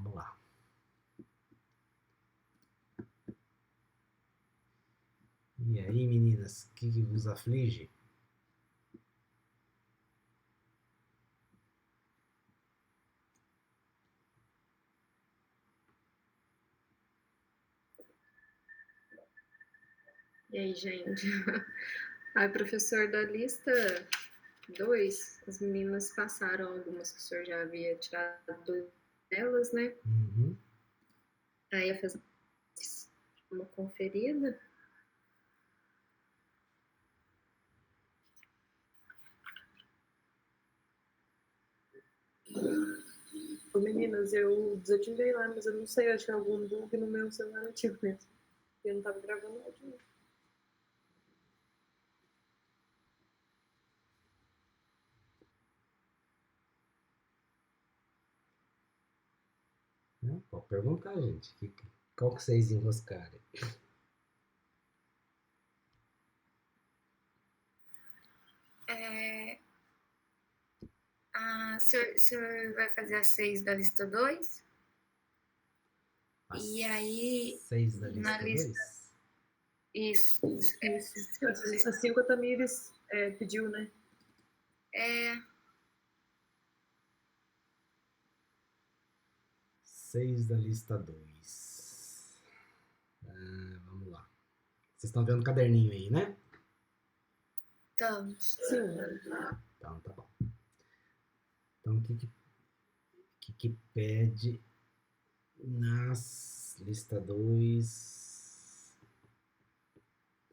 vamos lá. E aí, meninas, o que vos aflige? E aí, gente? Aí, professor, da lista 2, as meninas passaram algumas que o senhor já havia tirado delas, né? Uhum. Aí eu fiz uma conferida. Ô, meninas, eu desativei lá, mas eu não sei, acho que é algum bug no meu celular antigo mesmo. Eu não tava gravando áudio. Pode perguntar, gente. Qual que vocês enroscarem? O senhor vai fazer as 6 da lista 2? E aí, 6 da lista na lista... 2? Isso. Essa lista 5 a Tamires pediu, né? 6 da lista 2. Vamos lá. Vocês estão vendo o caderninho aí, né? Estamos. Sim. Então, tá bom. Então, o que pede nas lista 2,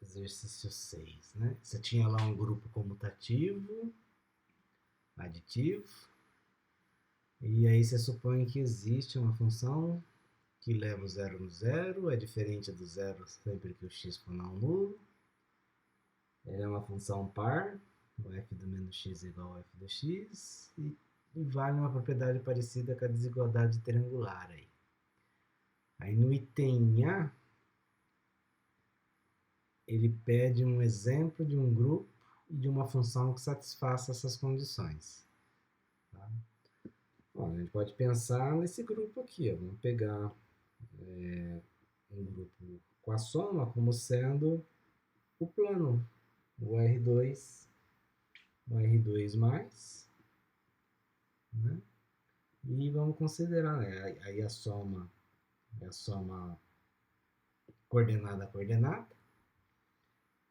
exercício 6, né? Você tinha lá um grupo comutativo, aditivo, e aí você supõe que existe uma função que leva o zero no zero, é diferente do zero sempre que o x for não nulo. É uma função par, o f do menos x é igual ao f do x, e vale uma propriedade parecida com a desigualdade triangular aí. Aí no item A, ele pede um exemplo de um grupo e de uma função que satisfaça essas condições. Tá? Bom, a gente pode pensar nesse grupo aqui. Ó. Vamos pegar um grupo com a soma como sendo o plano, o R2 mais, né? E vamos considerar, né? Aí a soma é a soma coordenada a coordenada.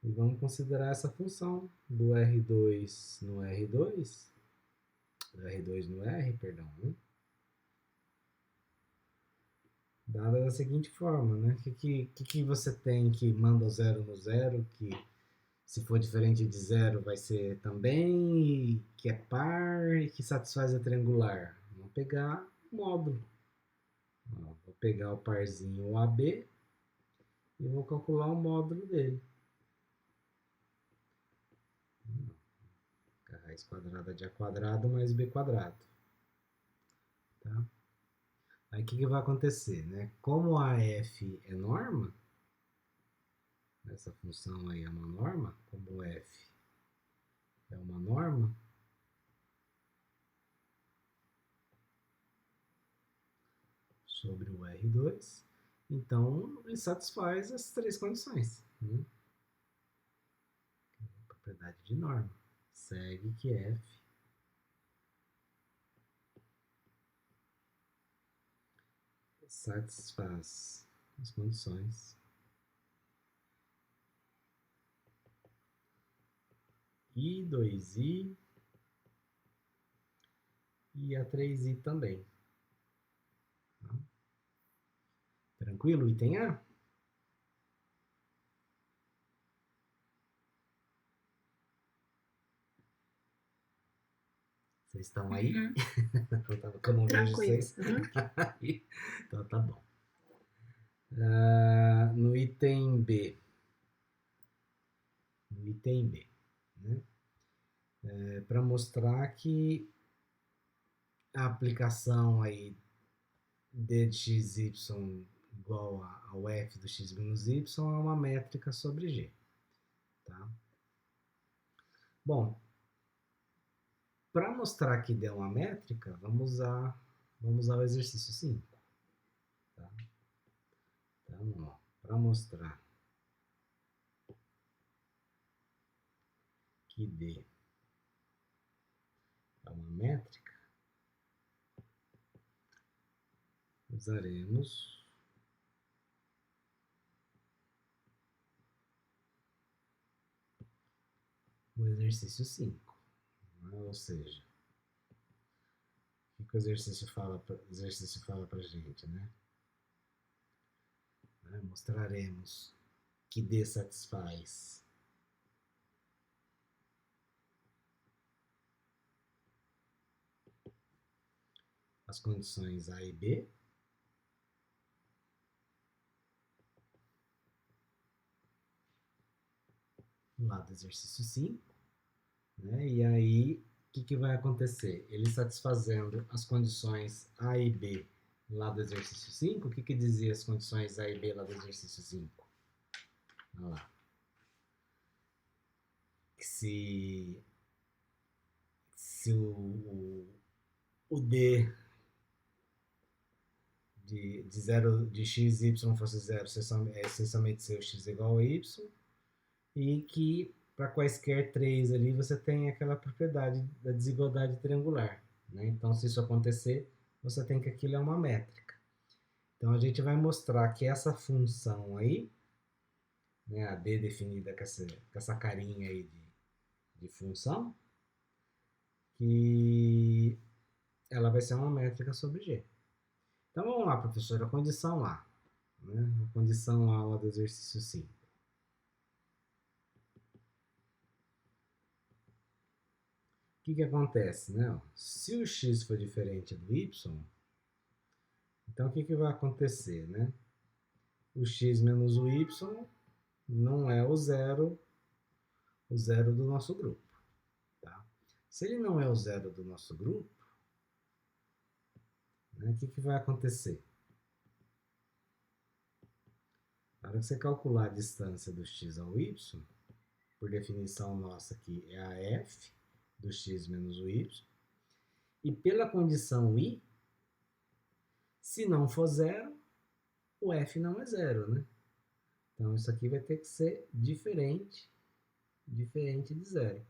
E vamos considerar essa função do R2 no R2, do R2 no R, perdão, né? Dada da seguinte forma, né? O que você tem que manda o zero no zero, que se for diferente de zero vai ser também, que é par e que satisfaz a triangular? Vamos pegar o módulo. Ó, vou pegar o parzinho AB e vou calcular o módulo dele. A raiz quadrada de A quadrado mais B quadrado. Tá? Aí o que vai acontecer? Né? Como a f é norma, essa função aí é uma norma, como f é uma norma, sobre o R2, então ele satisfaz as três condições. Né? Propriedade de norma. Segue que f satisfaz as condições I, 2i e a 3i também. Tá? Tranquilo? Item A? Vocês estão aí? Uhum. Eu não vejo vocês. Então tá bom. No item B. Né? Para mostrar que a aplicação aí d de xy igual ao f do x menos y é uma métrica sobre g. Tá? Bom, para mostrar que deu uma métrica, vamos usar o exercício 5. Então, para mostrar que D é uma métrica, usaremos o exercício 5, né? Ou seja, o que o exercício fala para a gente, né? Mostraremos que D satisfaz as condições A e B, lá do exercício 5, né? E aí, o que vai acontecer? Ele satisfazendo as condições A e B lá do exercício 5, o que dizia as condições A e B lá do exercício 5? Olha lá. Se o D de x, y fosse zero, é essencialmente seu x igual a y, e que para quaisquer 3 ali você tem aquela propriedade da desigualdade triangular, né? Então, se isso acontecer, você tem que aquilo é uma métrica. Então, a gente vai mostrar que essa função aí, né, a D definida com essa carinha aí de função, que ela vai ser uma métrica sobre G. Então, vamos lá, professor, a condição A. Né? A condição A lá do exercício 5. O que acontece? Né? Se o x for diferente do y, então o que vai acontecer? Né? O x menos o y não é o zero do nosso grupo. Tá? Se ele não é o zero do nosso grupo, né, o que vai acontecer? Na hora que você calcular a distância do x ao y, por definição nossa aqui é a f do x menos o y, e pela condição I, se não for zero, o f não é zero, né? Então, isso aqui vai ter que ser diferente de zero.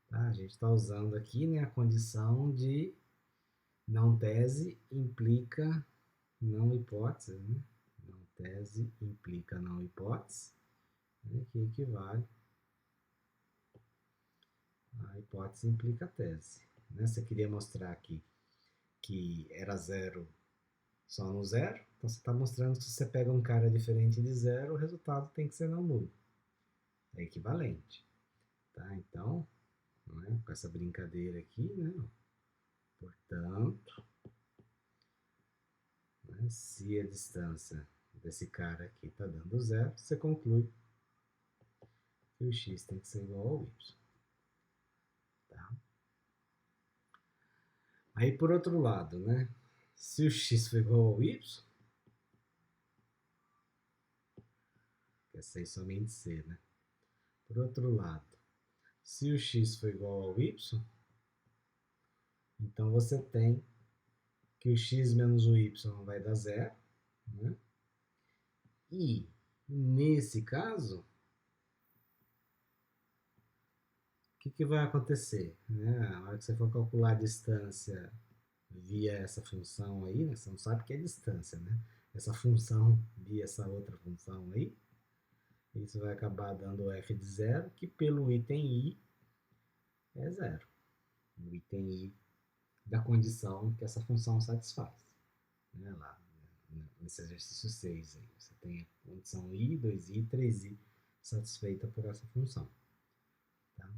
Tá? A gente está usando aqui, né, a condição de não tese implica não hipótese, né? Não tese implica não hipótese, né, que equivale a hipótese implica tese. Né? Você queria mostrar aqui que era zero só no zero, então você está mostrando que se você pega um cara diferente de zero, o resultado tem que ser não nulo. É equivalente. Tá? Então, né, com essa brincadeira aqui, né, portanto, né, se a distância desse cara aqui está dando zero, você conclui que o x tem que ser igual ao y. Tá? Aí, por outro lado, né, se o x for igual ao y, que é 6 somente c, né? Por outro lado, se o x for igual ao y, então você tem que o x menos o y vai dar zero, né? E, nesse caso, o que vai acontecer? Né? Na hora que você for calcular a distância via essa função aí, né? Você não sabe o que é distância, né? Essa função via essa outra função aí, isso vai acabar dando f de zero, que pelo item i é zero. O item i da condição que essa função satisfaz. Né? Lá, nesse exercício 6 aí, você tem a condição i, 2i, 3i satisfeita por essa função. Tá?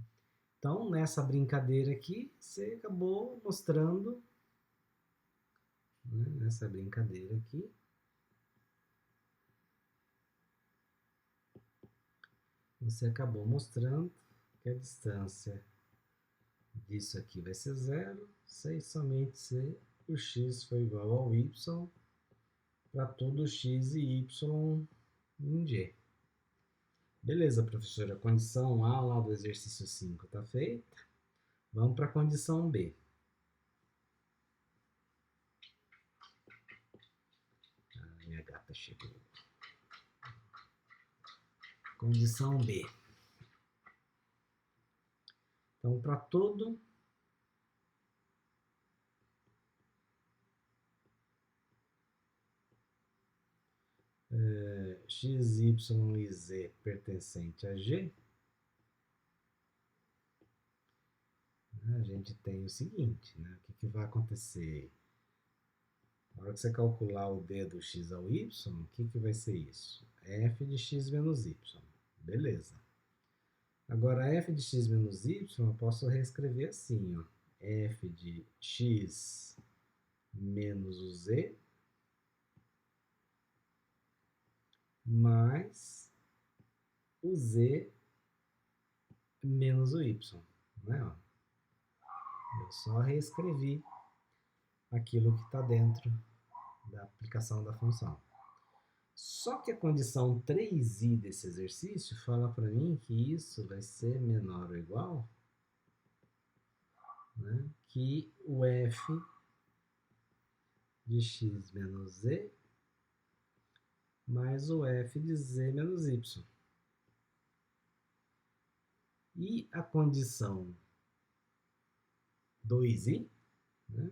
Então, nessa brincadeira aqui, você acabou mostrando, né, nessa brincadeira aqui, você acabou mostrando que a distância disso aqui vai ser zero, se somente se o x for igual ao y para todo x e y em G. Beleza, professora, a condição A lá do exercício 5 está feita. Vamos para a condição B. Minha gata chegou. Condição B. Então, para todo x, y e z pertencente a G, a gente tem o seguinte, né? O que vai acontecer? Na hora que você calcular o d do x ao y, o que vai ser isso? F de x menos y. Beleza. Agora, f de x menos y, eu posso reescrever assim, ó. F de x menos o z mais o z menos o y. Não é? Eu só reescrevi aquilo que está dentro da aplicação da função. Só que a condição 3i desse exercício fala para mim que isso vai ser menor ou igual, né, que o f de x menos z mais o f de z menos y. E a condição 2i, né,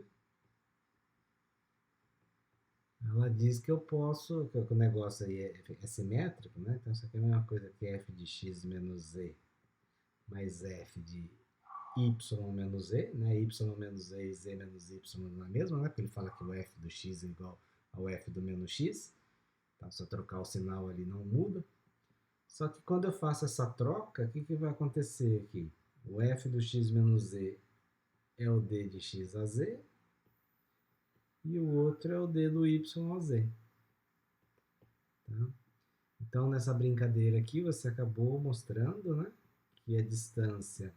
ela diz que eu posso, que o negócio aí é simétrico, né? Então isso aqui é a mesma coisa que f de x menos z mais f de y menos z, né? Y menos z e z menos y não é a mesma, né? Porque ele fala que o f do x é igual ao f do menos x. Então, se eu trocar o sinal ali, não muda. Só que quando eu faço essa troca, o que vai acontecer aqui? O f do x menos z é o d de x a z, e o outro é o d do y a z. Tá? Então, nessa brincadeira aqui, você acabou mostrando, né, que a distância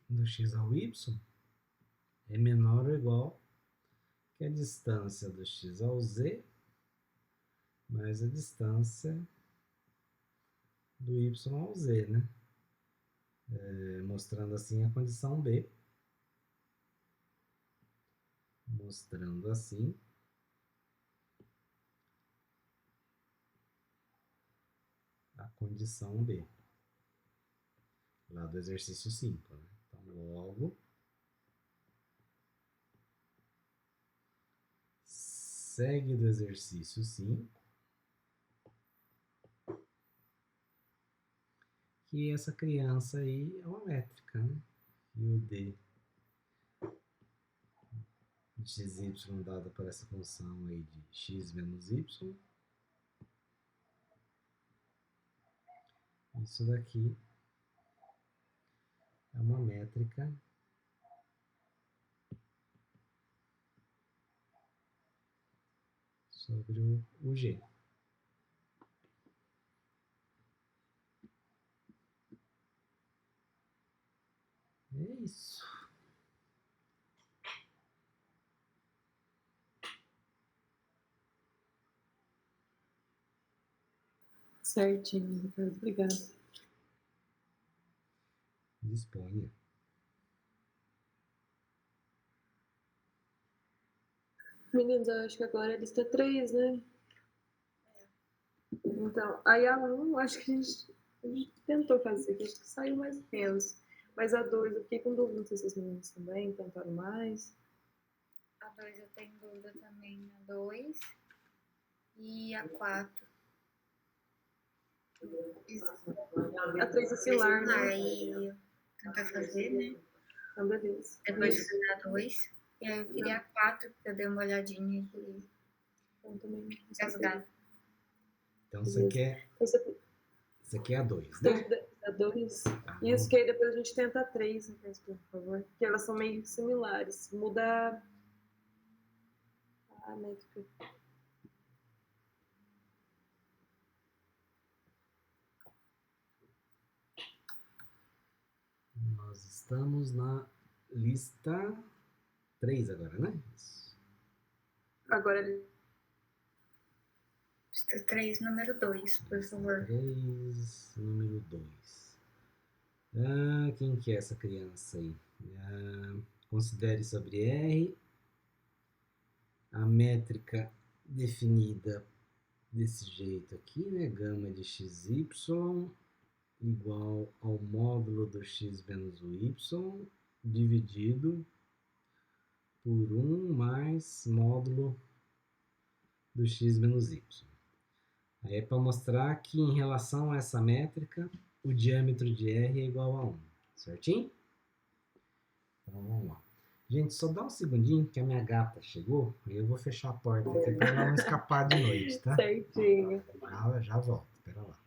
do x ao y é menor ou igual que a distância do x ao z mais a distância do y ao z, né? Mostrando assim a condição B. Mostrando assim a condição B. Lá do exercício 5, né? Então, logo, segue do exercício 5 que essa criança aí é uma métrica, né? E o D de xy dado por essa função aí de x menos y, isso daqui é uma métrica sobre o G. É isso. Certinho, Ricardo. Obrigada. Disponha. Meninos, eu acho que agora é a lista 3, né? Então, aí a 1, acho que a gente tentou fazer, que acho que saiu mais ou menos. Mas a 2, eu fiquei com dúvida, não sei se os meninos também tentaram mais. A 2 eu tenho dúvida também, a 2 e a 4. A 3 é Silar, né? Aí tentar fazer, né? Então, beleza. Depois de fazer a 2. E aí eu queria a 4, porque eu dei uma olhadinha e Então, também. gastar. Então, você quer a 2, né? A 2. Tá, Isso, que aí depois a gente tenta a 3, por favor. Porque elas são meio similares. Muda a métrica. nós estamos na lista 3 agora, né? Isso. Agora ele. Lista 3, número 2, por favor. 3, número 2. Quem que é essa criança aí? Considere sobre R a métrica definida desse jeito aqui, né? Gama de xy igual ao módulo do x menos o y dividido por 1 mais módulo do x menos y. Aí é para mostrar que em relação a essa métrica, o diâmetro de R é igual a 1. Certinho? Então vamos lá. Gente, só dá um segundinho que a minha gata chegou e eu vou fechar a porta aqui para ela não escapar de noite, tá? Certinho. Já volto, espera lá.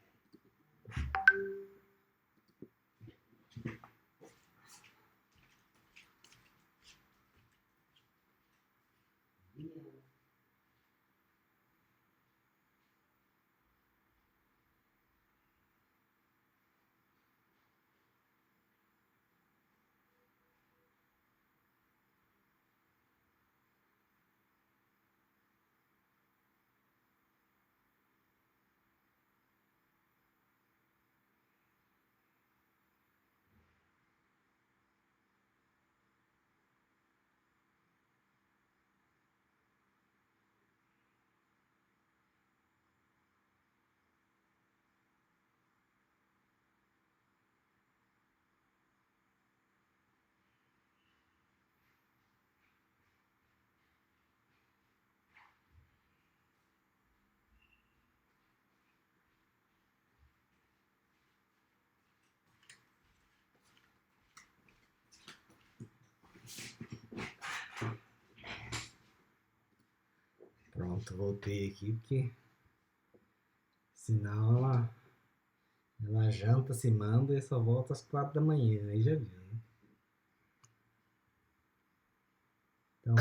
Pronto, voltei aqui porque senão ela janta, se manda e só volta às 4 da manhã. Aí já viu, né? Então,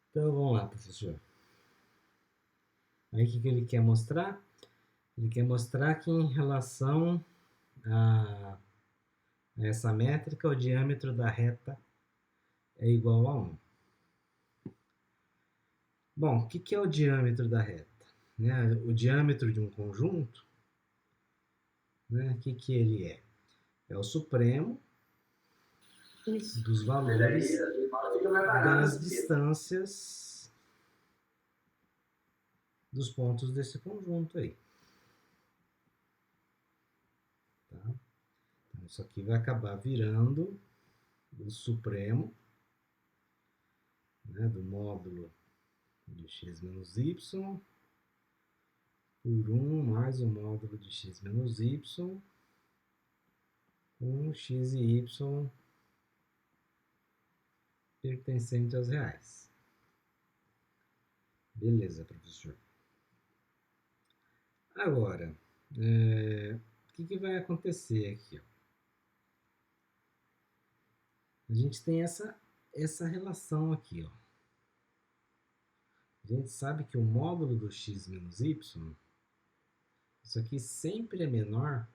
então vamos lá, professor. Aí o que ele quer mostrar? Ele quer mostrar que em relação a essa métrica, o diâmetro da reta é igual a 1. Bom, o que é o diâmetro da reta? Né? O diâmetro de um conjunto, né? O que ele é? É o supremo dos valores das distâncias dos pontos desse conjunto aí. Tá? Então, isso aqui vai acabar virando o supremo, né, do módulo de x menos y por 1 mais o módulo de x menos y com x e y pertencente aos reais. Beleza, professor. Agora, o que vai acontecer aqui? Ó? A gente tem essa relação aqui. Ó. A gente sabe que o módulo do x menos y, isso aqui sempre é menor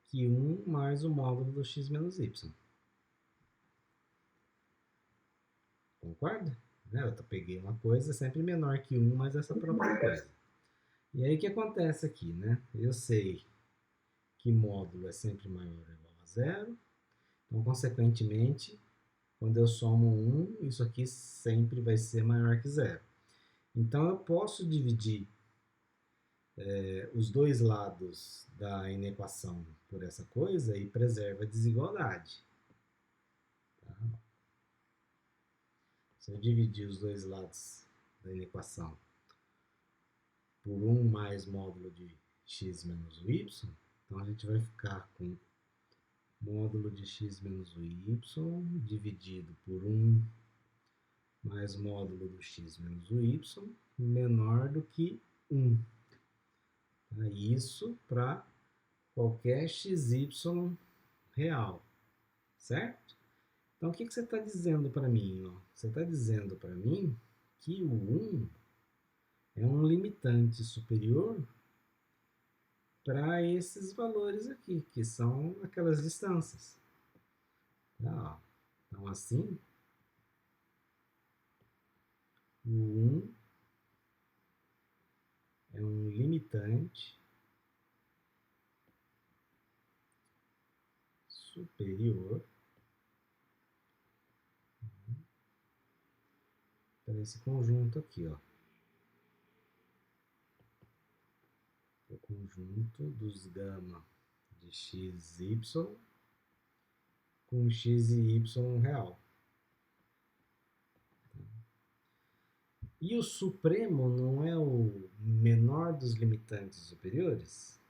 que 1 mais o módulo do x menos y. Concorda? Eu peguei uma coisa sempre menor que 1 mais essa própria coisa. E aí o que acontece aqui, né? Eu sei que módulo é sempre maior ou igual a 0. Então, consequentemente, quando eu somo 1, isso aqui sempre vai ser maior que 0. Então, eu posso dividir os dois lados da inequação por essa coisa e preserva a desigualdade. Tá? Se eu dividir os dois lados da inequação por 1 mais módulo de x menos o y, então a gente vai ficar com módulo de x menos o y dividido por 1 mais módulo do x menos o y menor do que 1. Isso para qualquer xy real, certo? Então, o que você está dizendo para mim? Ó? Você está dizendo para mim que o 1 é um limitante superior para esses valores aqui, que são aquelas distâncias. Tá? Então, assim, o 1 é um limitante superior para esse conjunto aqui, ó. conjunto dos gama de x, y com x e y real. E o supremo não é o menor dos limitantes superiores?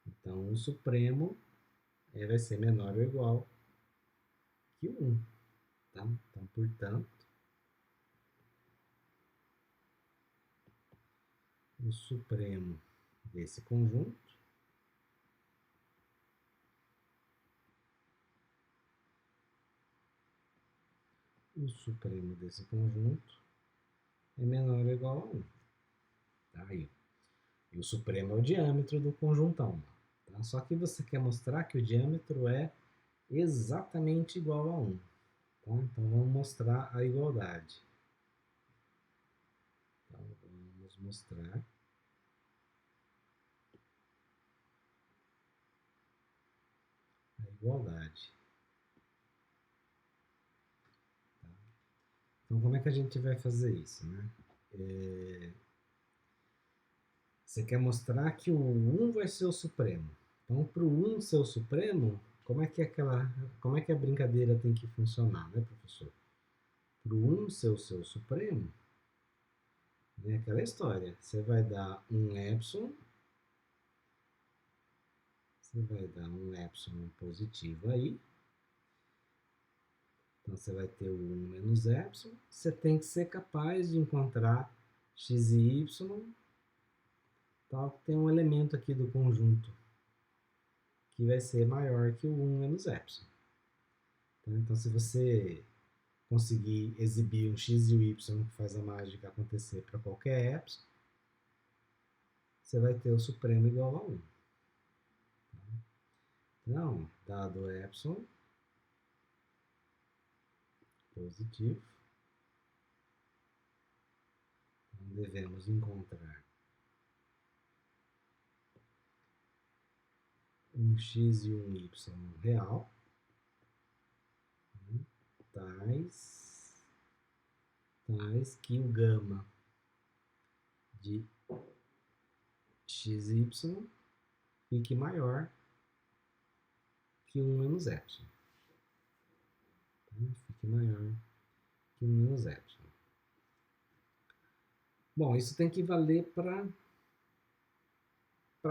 Então, o supremo vai ser menor ou igual que 1. Tá? Então, portanto, o supremo desse conjunto é menor ou igual a 1. Tá? E o supremo é o diâmetro do conjuntão. Tá? Só que você quer mostrar que o diâmetro é exatamente igual a 1. Tá? Então, vamos mostrar a igualdade. Então, vamos mostrar a igualdade. Tá? Então, como é que a gente vai fazer isso, né? Você quer mostrar que o 1 vai ser o supremo. Então, para o 1 ser o supremo, como é que a brincadeira tem que funcionar, né, professor? Para o 1 ser o seu supremo, é aquela história. Você vai dar um epsilon, positivo aí. Então, você vai ter o 1 menos epsilon. Você tem que ser capaz de encontrar x e y, tal, que tem um elemento aqui do conjunto que vai ser maior que o 1 menos epsilon. Então, se você conseguir exibir um x e o y que faz a mágica acontecer para qualquer epsilon, você vai ter o supremo igual a 1. Então, dado epsilon positivo, então devemos encontrar um x e um y real, tais que o gama de x e y fique maior que 1 menos epsilon. Fique maior que 1 menos epsilon. Bom, isso tem que valer para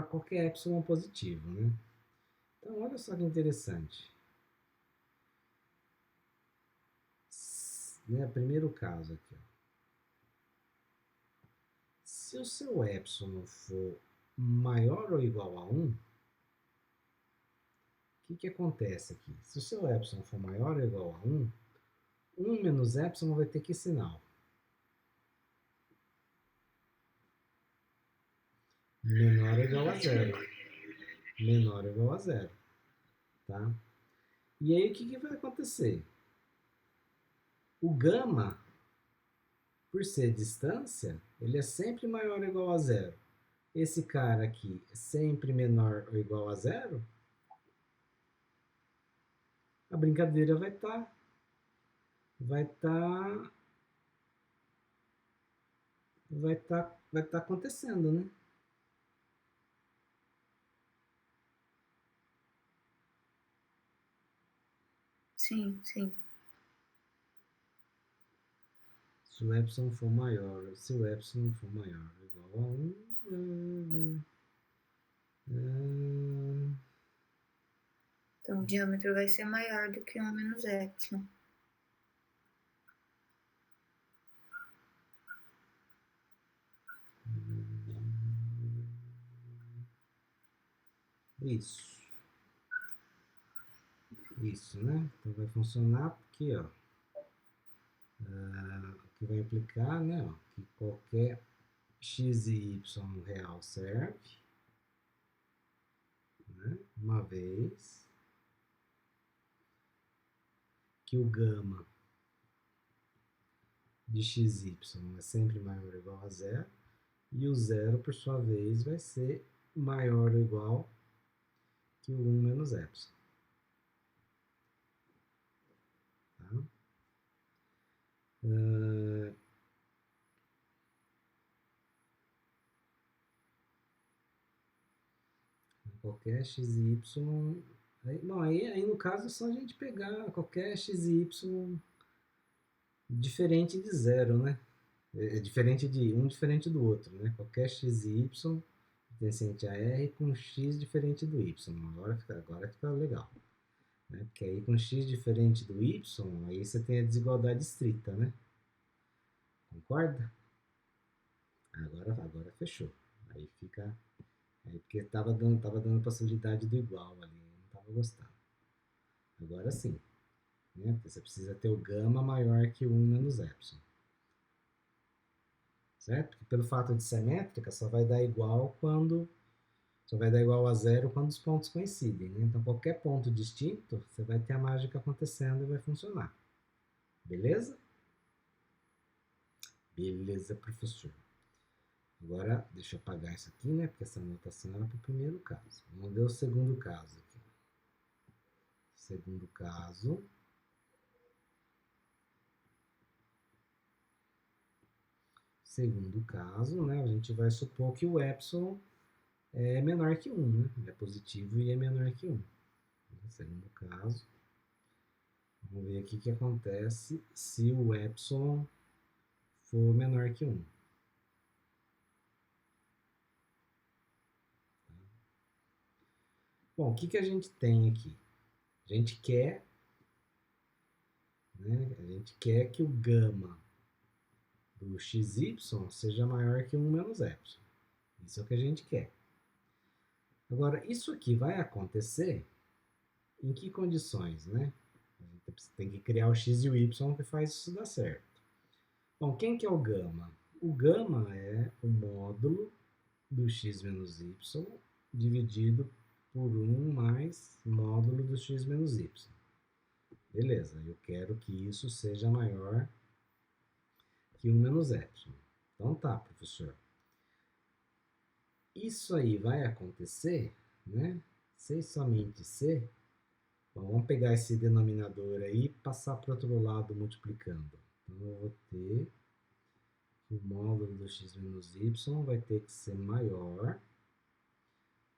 qualquer epsilon positivo, né? Então, olha só que interessante. Primeiro caso aqui. Ó. Se o seu epsilon for maior ou igual a 1, o que acontece aqui? Se o seu epsilon for maior ou igual a 1, 1 menos epsilon vai ter que sinal? Menor ou igual a 0. Menor ou igual a 0. Tá? E aí o que vai acontecer? O gama, por ser distância, ele é sempre maior ou igual a 0. Esse cara aqui é sempre menor ou igual a 0, a brincadeira vai estar acontecendo, né? Sim, sim. Se o epsilon for maior ou igual a 1, Então o diâmetro vai ser maior do que 1 menos epsilon. Isso, né? Então vai funcionar porque, ó, o que vai implicar, né, ó, que qualquer x e y real serve, né, uma vez que o gama de x e y é sempre maior ou igual a 0, e o 0, por sua vez, vai ser maior ou igual que o 1 menos epsilon. Tá? qualquer x e y. Aí no caso é só a gente pegar qualquer x e y diferente de zero, né? É diferente de um diferente do outro, né? Qualquer x e y pertencente a R com x diferente do y. Agora fica legal. Né? Porque aí com x diferente do y, aí você tem a desigualdade estrita, né? Concorda? Agora fechou. Aí fica. Aí porque tava dando possibilidade do igual ali, eu não tava gostando. Agora sim. Né? Porque você precisa ter o gama maior que 1 menos epsilon. Certo? Porque pelo fato de ser métrica, só vai dar igual a zero quando os pontos coincidem. Né? Então, qualquer ponto distinto, você vai ter a mágica acontecendo e vai funcionar. Beleza? Beleza, professor. Agora, deixa eu apagar isso aqui, né? Porque essa anotação era para o primeiro caso. Vamos ver o segundo caso aqui. Segundo caso. Segundo caso, né? A gente vai supor que o epsilon é menor que 1, né? Ele é positivo e é menor que 1. Segundo caso. Vamos ver aqui o que acontece se o epsilon for menor que 1. Bom, o que a gente tem aqui? A gente quer, né, que o gama do xy seja maior que 1 menos epsilon. Isso é o que a gente quer. Agora, isso aqui vai acontecer em que condições, né? A gente tem que criar o x e o y que faz isso dar certo. Bom, quem que é o gama? O gama é o módulo do x menos y dividido por 1 mais módulo do x menos y. Beleza, eu quero que isso seja maior que 1 menos epsilon. Então tá, professor. Isso aí vai acontecer, né? Se e somente se. Bom, vamos pegar esse denominador aí e passar para o outro lado multiplicando. Então eu vou ter que o módulo do x menos y vai ter que ser maior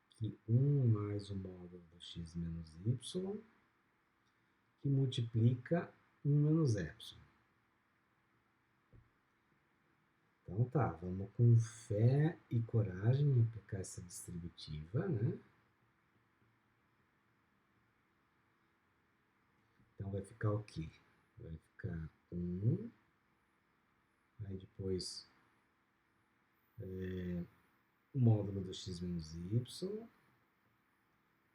que 1 mais o módulo do x menos y, que multiplica 1 menos epsilon. Então tá, vamos com fé e coragem aplicar essa distributiva, né? Então vai ficar o quê? Vai ficar 1, aí depois o módulo do x menos y,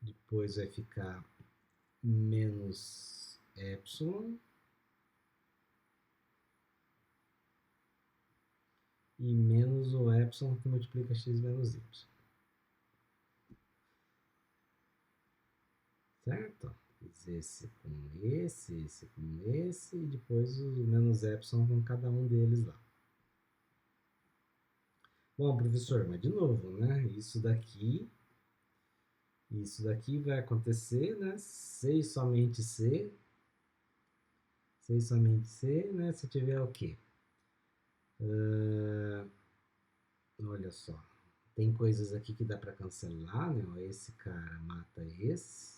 depois vai ficar menos epsilon, e menos o epsilon que multiplica x menos y. Certo? Fiz esse com esse com esse, e depois o menos epsilon com cada um deles lá. Bom, professor, mas de novo, né? Isso daqui vai acontecer, né? Se e somente se. Se e somente se, né? Se tiver o quê? Olha só. Tem coisas aqui que dá para cancelar, né? Ó, esse cara mata esse.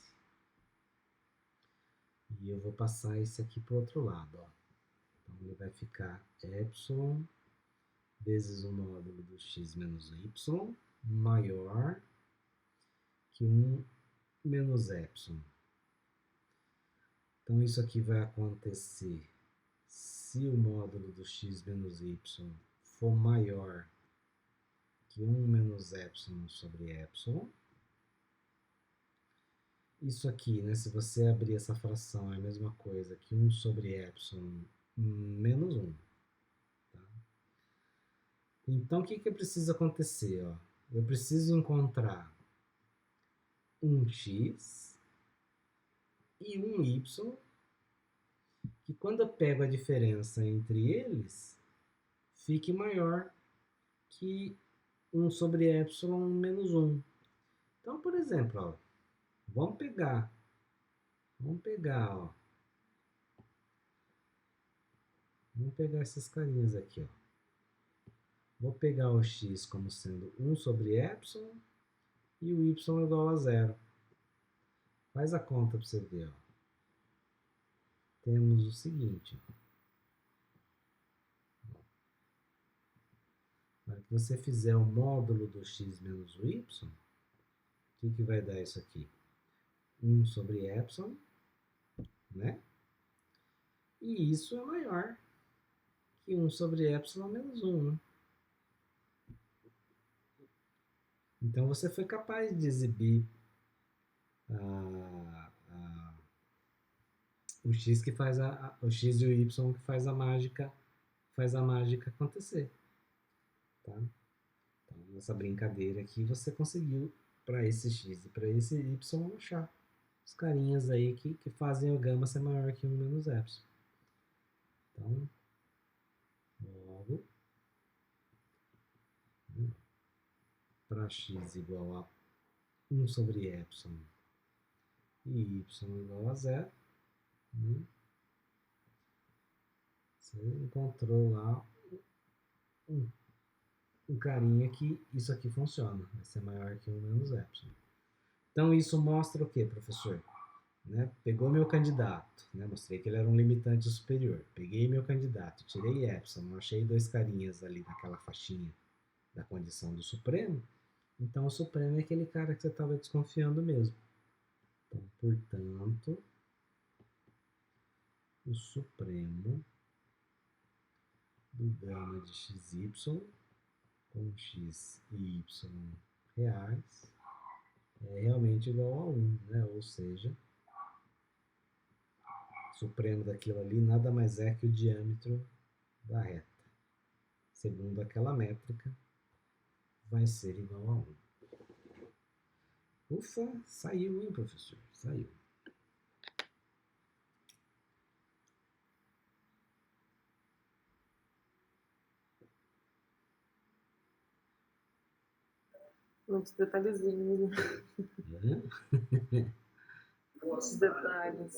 E eu vou passar esse aqui para o outro lado, ó. Então ele vai ficar epsilon vezes o módulo do x menos y maior que 1 menos epsilon. Então isso aqui vai acontecer se o módulo do x menos y for maior que 1 menos epsilon sobre epsilon. Isso aqui, né, se você abrir essa fração, é a mesma coisa que 1 sobre epsilon menos 1. Tá? Então, o que que precisa acontecer? Ó? Eu preciso encontrar um x e um y, que quando eu pego a diferença entre eles, fique maior que 1 sobre epsilon menos 1. Então, por exemplo, ó, vamos pegar, ó. Vamos pegar essas carinhas aqui, ó. Vou pegar o x como sendo 1 sobre epsilon e o y igual a 0. Faz a conta para você ver. Ó. Temos o seguinte. Na hora que você fizer o módulo do x menos o y, o que vai dar isso aqui? 1 sobre epsilon, né? E isso é maior que 1 sobre epsilon menos 1, né? Então você foi capaz de exibir o x que faz o x e o y que faz a mágica acontecer, tá? Então, nessa brincadeira aqui você conseguiu para esse x e para esse y achar os carinhas aí que fazem o gama ser maior que 1 menos epsilon. Então, logo, para x igual a 1 sobre epsilon e y igual a 0, né? Você encontrou lá um carinha que isso aqui funciona, vai ser maior que 1 menos epsilon. Então isso mostra o que, professor? Né? Pegou meu candidato, né? Mostrei que ele era um limitante superior. Peguei meu candidato, tirei epsilon, achei dois carinhas ali naquela faixinha da condição do supremo. Então o supremo é aquele cara que você estava desconfiando mesmo. Então, portanto, o supremo do gama de xy com x e y reais é realmente igual a 1, né? Ou seja, o supremo daquilo ali nada mais é que o diâmetro da reta. Segundo aquela métrica, vai ser igual a 1. Ufa, saiu, hein, professor? Saiu. Muitos detalhezinhos, né? Muitos detalhes.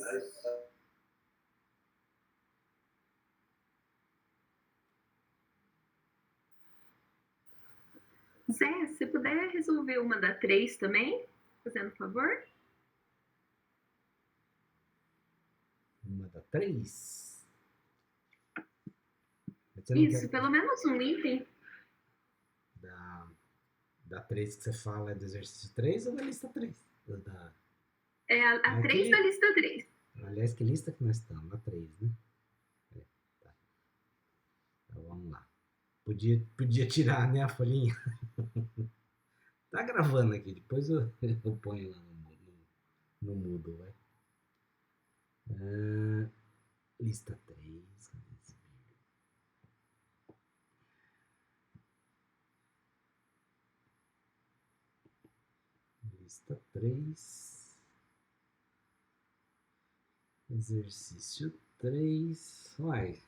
Zé, se puder resolver uma da 3 também, fazendo favor? Uma da 3? Isso, pelo menos um item. Da 3 que você fala é do exercício 3 ou da lista 3? É a 3 da lista 3. Aliás, que lista que nós estamos? Na 3, né? Tá. Então vamos lá. Podia tirar, né, a folhinha? Tá gravando aqui, depois eu ponho lá no Moodle, vai. Lista 3. Lista 3. Exercício 3. Uai.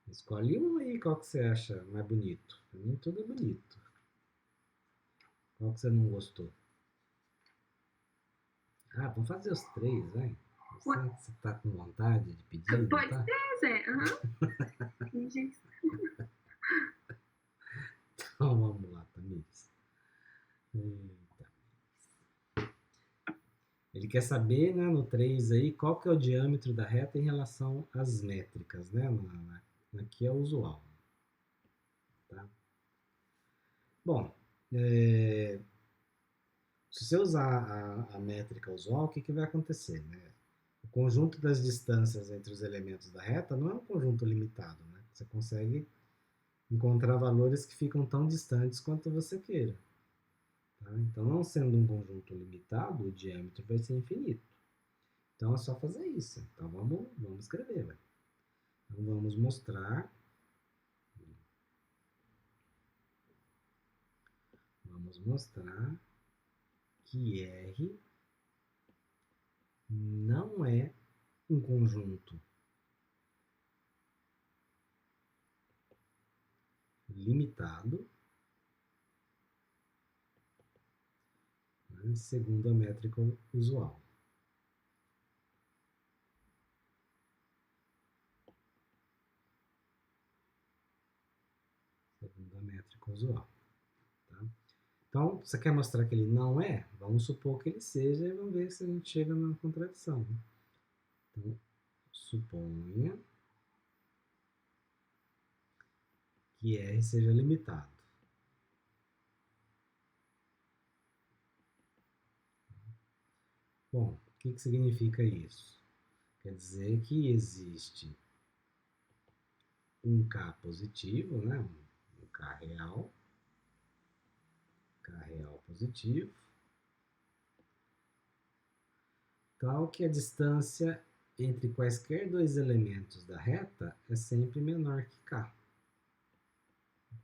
Escolhe um aí, qual que você acha mais bonito? Pra mim tudo é bonito. Qual que você não gostou? Ah, vamos fazer os 3, vai. Você tá com vontade de pedir? Pode tá? ser, Zé. Uhum. Então vamos lá, Tamires. Ele quer saber, né, no 3 aí, qual que é o diâmetro da reta em relação às métricas, né? Aqui é o usual. Tá? Bom, se você usar a métrica usual, o que vai acontecer? Né? O conjunto das distâncias entre os elementos da reta não é um conjunto limitado. Né? Você consegue encontrar valores que ficam tão distantes quanto você queira. Tá? Então, não sendo um conjunto limitado, o diâmetro vai ser infinito. Então, é só fazer isso. Então, vamos escrever. Né? Então, vamos mostrar. Que R não é um conjunto limitado, né, segundo a métrica usual. Segundo a métrica usual. Tá? Então, você quer mostrar que ele não é? Vamos supor que ele seja e vamos ver se a gente chega na contradição. Né? Então, suponha que R seja limitado. Bom, o que significa isso? Quer dizer que existe um K positivo, né? Um K real positivo, tal que a distância entre quaisquer dois elementos da reta é sempre menor que K.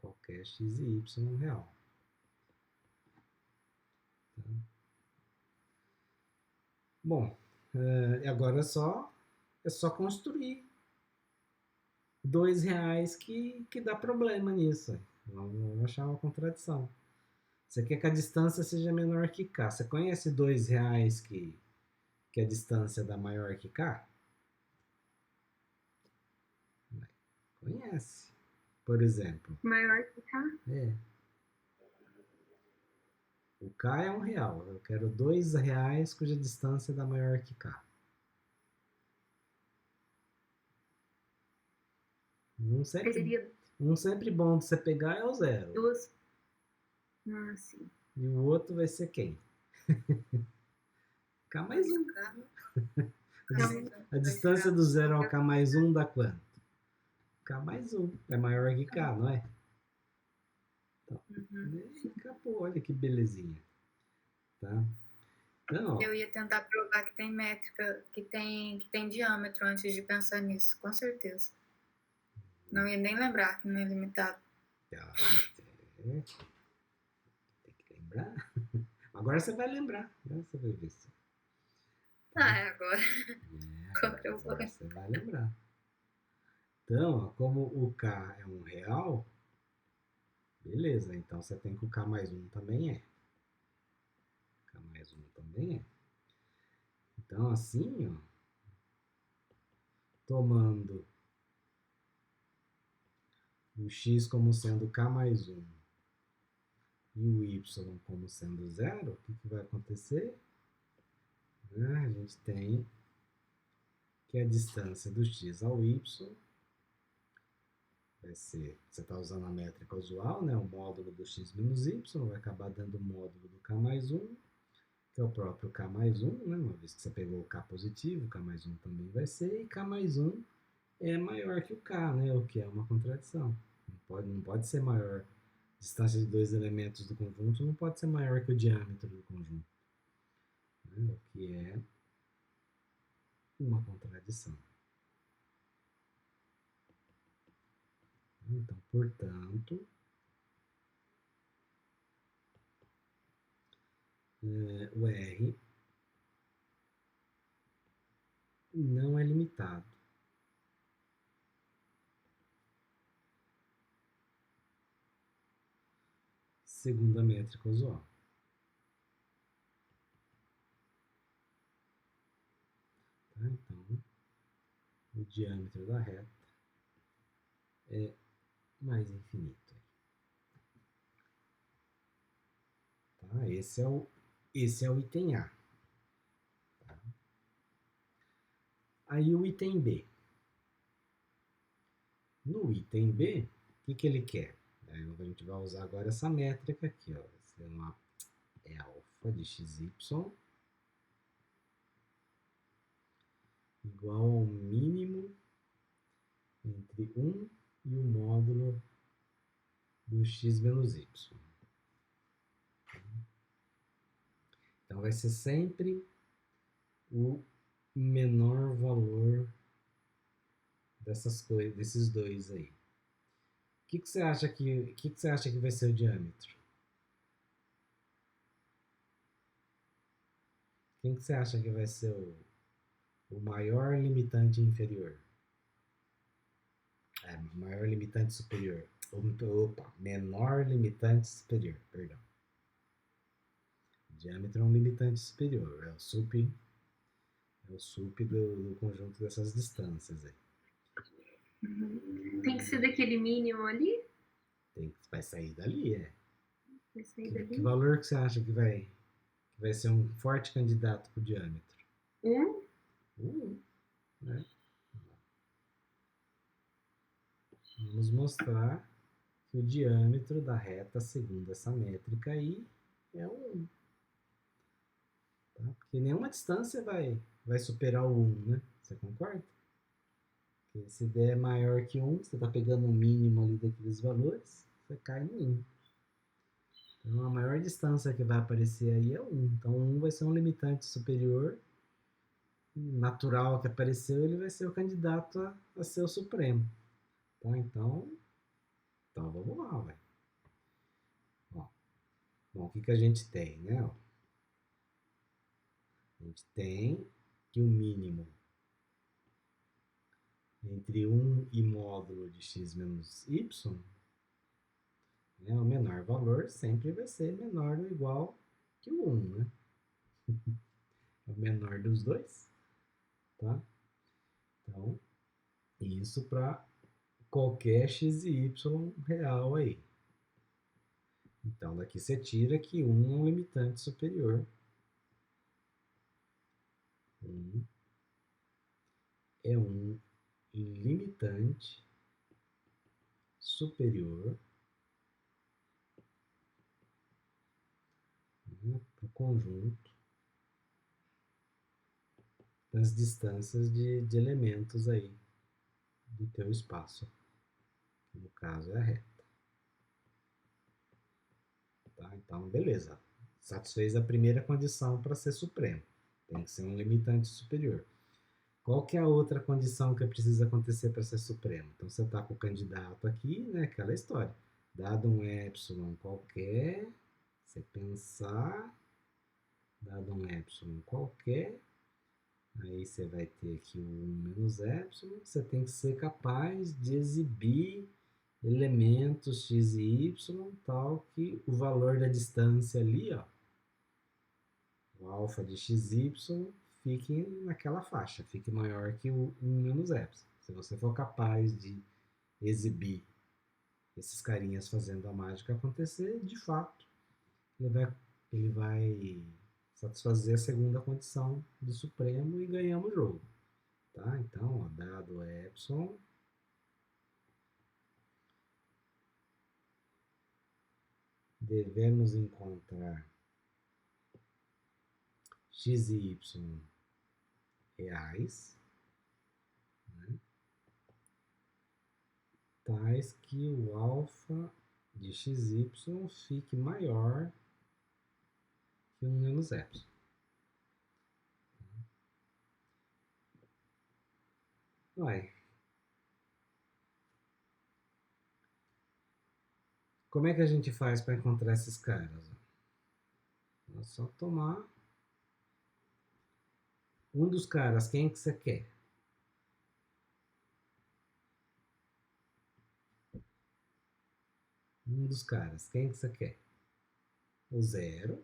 Qualquer x e y real. Tá? Bom, agora é só construir R$2 que dá problema nisso. Vamos achar uma contradição. Você quer que a distância seja menor que K. Você conhece R$2 que a distância dá maior que K? Conhece. Por exemplo. Maior que K? É. O K é R$1. Eu quero R$2 cuja distância dá maior que K. Um sempre bom de você pegar é o 0. Duas. Ah, sim. E o outro vai ser quem? K mais 1. A distância do 0 ao K mais 1 dá quanto? K mais 1. É maior que K, não é? Então, acabou. Olha que belezinha. Tá? Então, ó, Eu ia tentar provar que tem métrica, que tem diâmetro antes de pensar nisso, com certeza. Não ia nem lembrar que não é limitado. tem que lembrar. Agora você vai lembrar. Né? Você vai ver se. Agora. Agora você vai lembrar. Então, ó, como o K é R$1, beleza, então você tem que o K mais 1 também é. K mais 1 também é. Então, assim, ó, tomando o X como sendo K mais 1 e o Y como sendo 0, o que vai acontecer? A gente tem que a distância do X ao Y vai ser, você está usando a métrica usual, né? O módulo do X menos Y vai acabar dando o módulo do K mais 1, que é o próprio K mais 1, né? Uma vez que você pegou o K positivo, K mais 1 também vai ser, e K mais 1 é maior que o K, né? O que é uma contradição. Não pode ser maior. A distância de dois elementos do conjunto não pode ser maior que o diâmetro do conjunto. Né? O que é uma contradição. Então, portanto, o R não é limitado. Segundo a métrica usual. Tá? Então, o diâmetro da reta é mais infinito. Tá? Esse é o item A. Tá? Aí o item B. No item B, o que ele quer? Aí a gente vai usar agora essa métrica aqui. Ó. É alfa de xy igual ao mínimo entre 1 e o módulo do x menos y. Então, vai ser sempre o menor valor desses dois aí. O que você acha que vai ser o diâmetro? Quem que você acha que vai ser o maior limitante inferior? Maior limitante superior. Opa, menor limitante superior, perdão. O diâmetro é um limitante superior, é o sup do conjunto dessas distâncias aí. Tem que ser daquele mínimo ali? Vai sair dali, Esse aí Que dali. valor que você acha que vai ser um forte candidato para o diâmetro? 1? Né? Vamos mostrar que o diâmetro da reta, segundo essa métrica aí, é 1. Tá? Porque nenhuma distância vai superar o 1, né? Você concorda? Porque se der maior que 1, você está pegando o mínimo ali daqueles valores, você cai no 1. Então, a maior distância que vai aparecer aí é 1. Então, 1 vai ser um limitante superior. Natural que apareceu, ele vai ser o candidato a ser o supremo. Tá? Então vamos lá, vai. Bom, o que a gente tem, né? Ó, a gente tem que o mínimo entre 1 e módulo de x menos y, né, o menor valor sempre vai ser menor ou igual que o 1, né? É o menor dos dois, tá? Então, isso para qualquer x e y real aí. Então, daqui você tira que 1 é um limitante superior. 1 é um limitante superior, né, para o conjunto das distâncias de elementos aí do teu espaço, que no caso é a reta. Tá? Então, beleza. Satisfez a primeira condição para ser supremo. Tem que ser um limitante superior. Qual que é a outra condição que precisa acontecer para ser supremo? Então, você está com o candidato aqui, né? Aquela história. Dado um epsilon qualquer, você pensar, dado um epsilon qualquer, aí você vai ter aqui o 1 menos epsilon, você tem que ser capaz de exibir elementos x e y, tal que o valor da distância ali, ó, o alfa de xy, fique naquela faixa, fique maior que o 1 menos epsilon. Se você for capaz de exibir esses carinhas fazendo a mágica acontecer, de fato, ele vai satisfazer a segunda condição de supremo e ganhamos o jogo. Tá? Então, ó, dado epsilon, devemos encontrar x e y reais, né, tais que o alfa de xy fique maior que 1 menos epsilon. Vai. Como é que a gente faz para encontrar esses caras? É só tomar um dos caras. Quem que você quer? Um dos caras. Quem que você quer? O 0.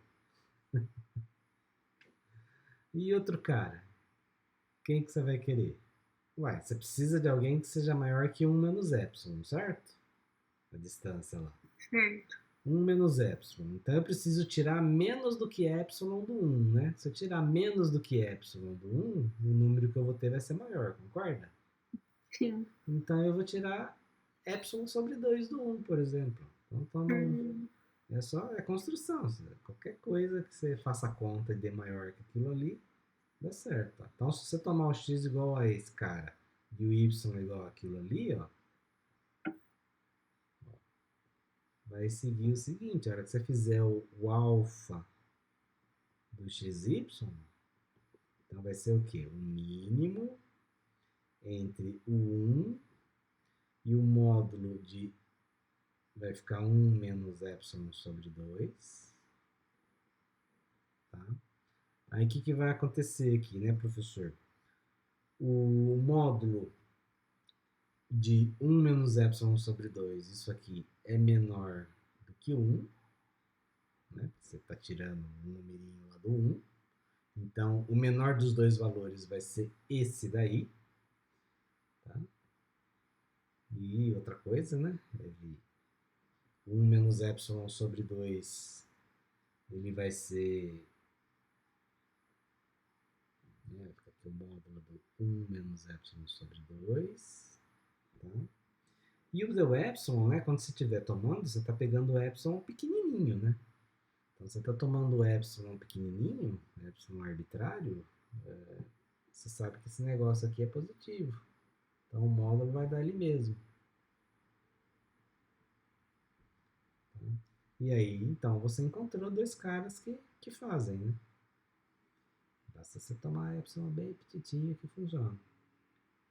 E outro cara. Quem que você vai querer? Uai, você precisa de alguém que seja maior que 1 menos epsilon, certo? A distância lá. Certo. 1 menos epsilon. Então eu preciso tirar menos do que epsilon do 1, né? Se eu tirar menos do que epsilon do 1, o número que eu vou ter vai ser maior, concorda? Sim. Então eu vou tirar epsilon sobre 2 do 1, por exemplo. Então é construção. Qualquer coisa que você faça a conta e dê maior que aquilo ali, dá certo. Então se você tomar o x igual a esse cara e o y igual aquilo ali, ó, vai seguir o seguinte: a hora que você fizer o alfa do xy, então vai ser o quê? O mínimo entre o 1 e o módulo de... vai ficar 1 menos epsilon sobre 2. Tá? Aí o que vai acontecer aqui, né, professor? O módulo de 1 menos epsilon sobre 2, isso aqui é menor do que 1. Né? Você está tirando um numerinho lá do 1. Então, o menor dos dois valores vai ser esse daí. Tá? E outra coisa, né? 1 menos epsilon sobre 2, ele vai ser... Fica aqui o módulo do 1 menos epsilon sobre 2. Tá? E o do epsilon, né, quando você estiver tomando, você está pegando o epsilon pequenininho, né? Então, você está tomando o epsilon pequenininho, epsilon arbitrário, você sabe que esse negócio aqui é positivo. Então, o módulo vai dar ali mesmo. Tá? E aí, então, você encontrou dois caras que fazem, né? Basta você tomar epsilon bem petitinho que funciona.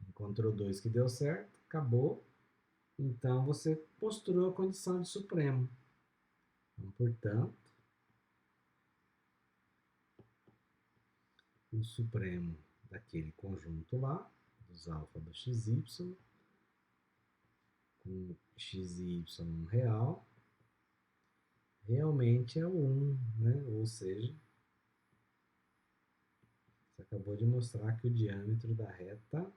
Encontrou dois que deu certo, acabou. Então, você postulou a condição de supremo. Então, portanto, o supremo daquele conjunto lá, dos alfa do xy, com xy real, realmente é o 1, né? Ou seja, você acabou de mostrar que o diâmetro da reta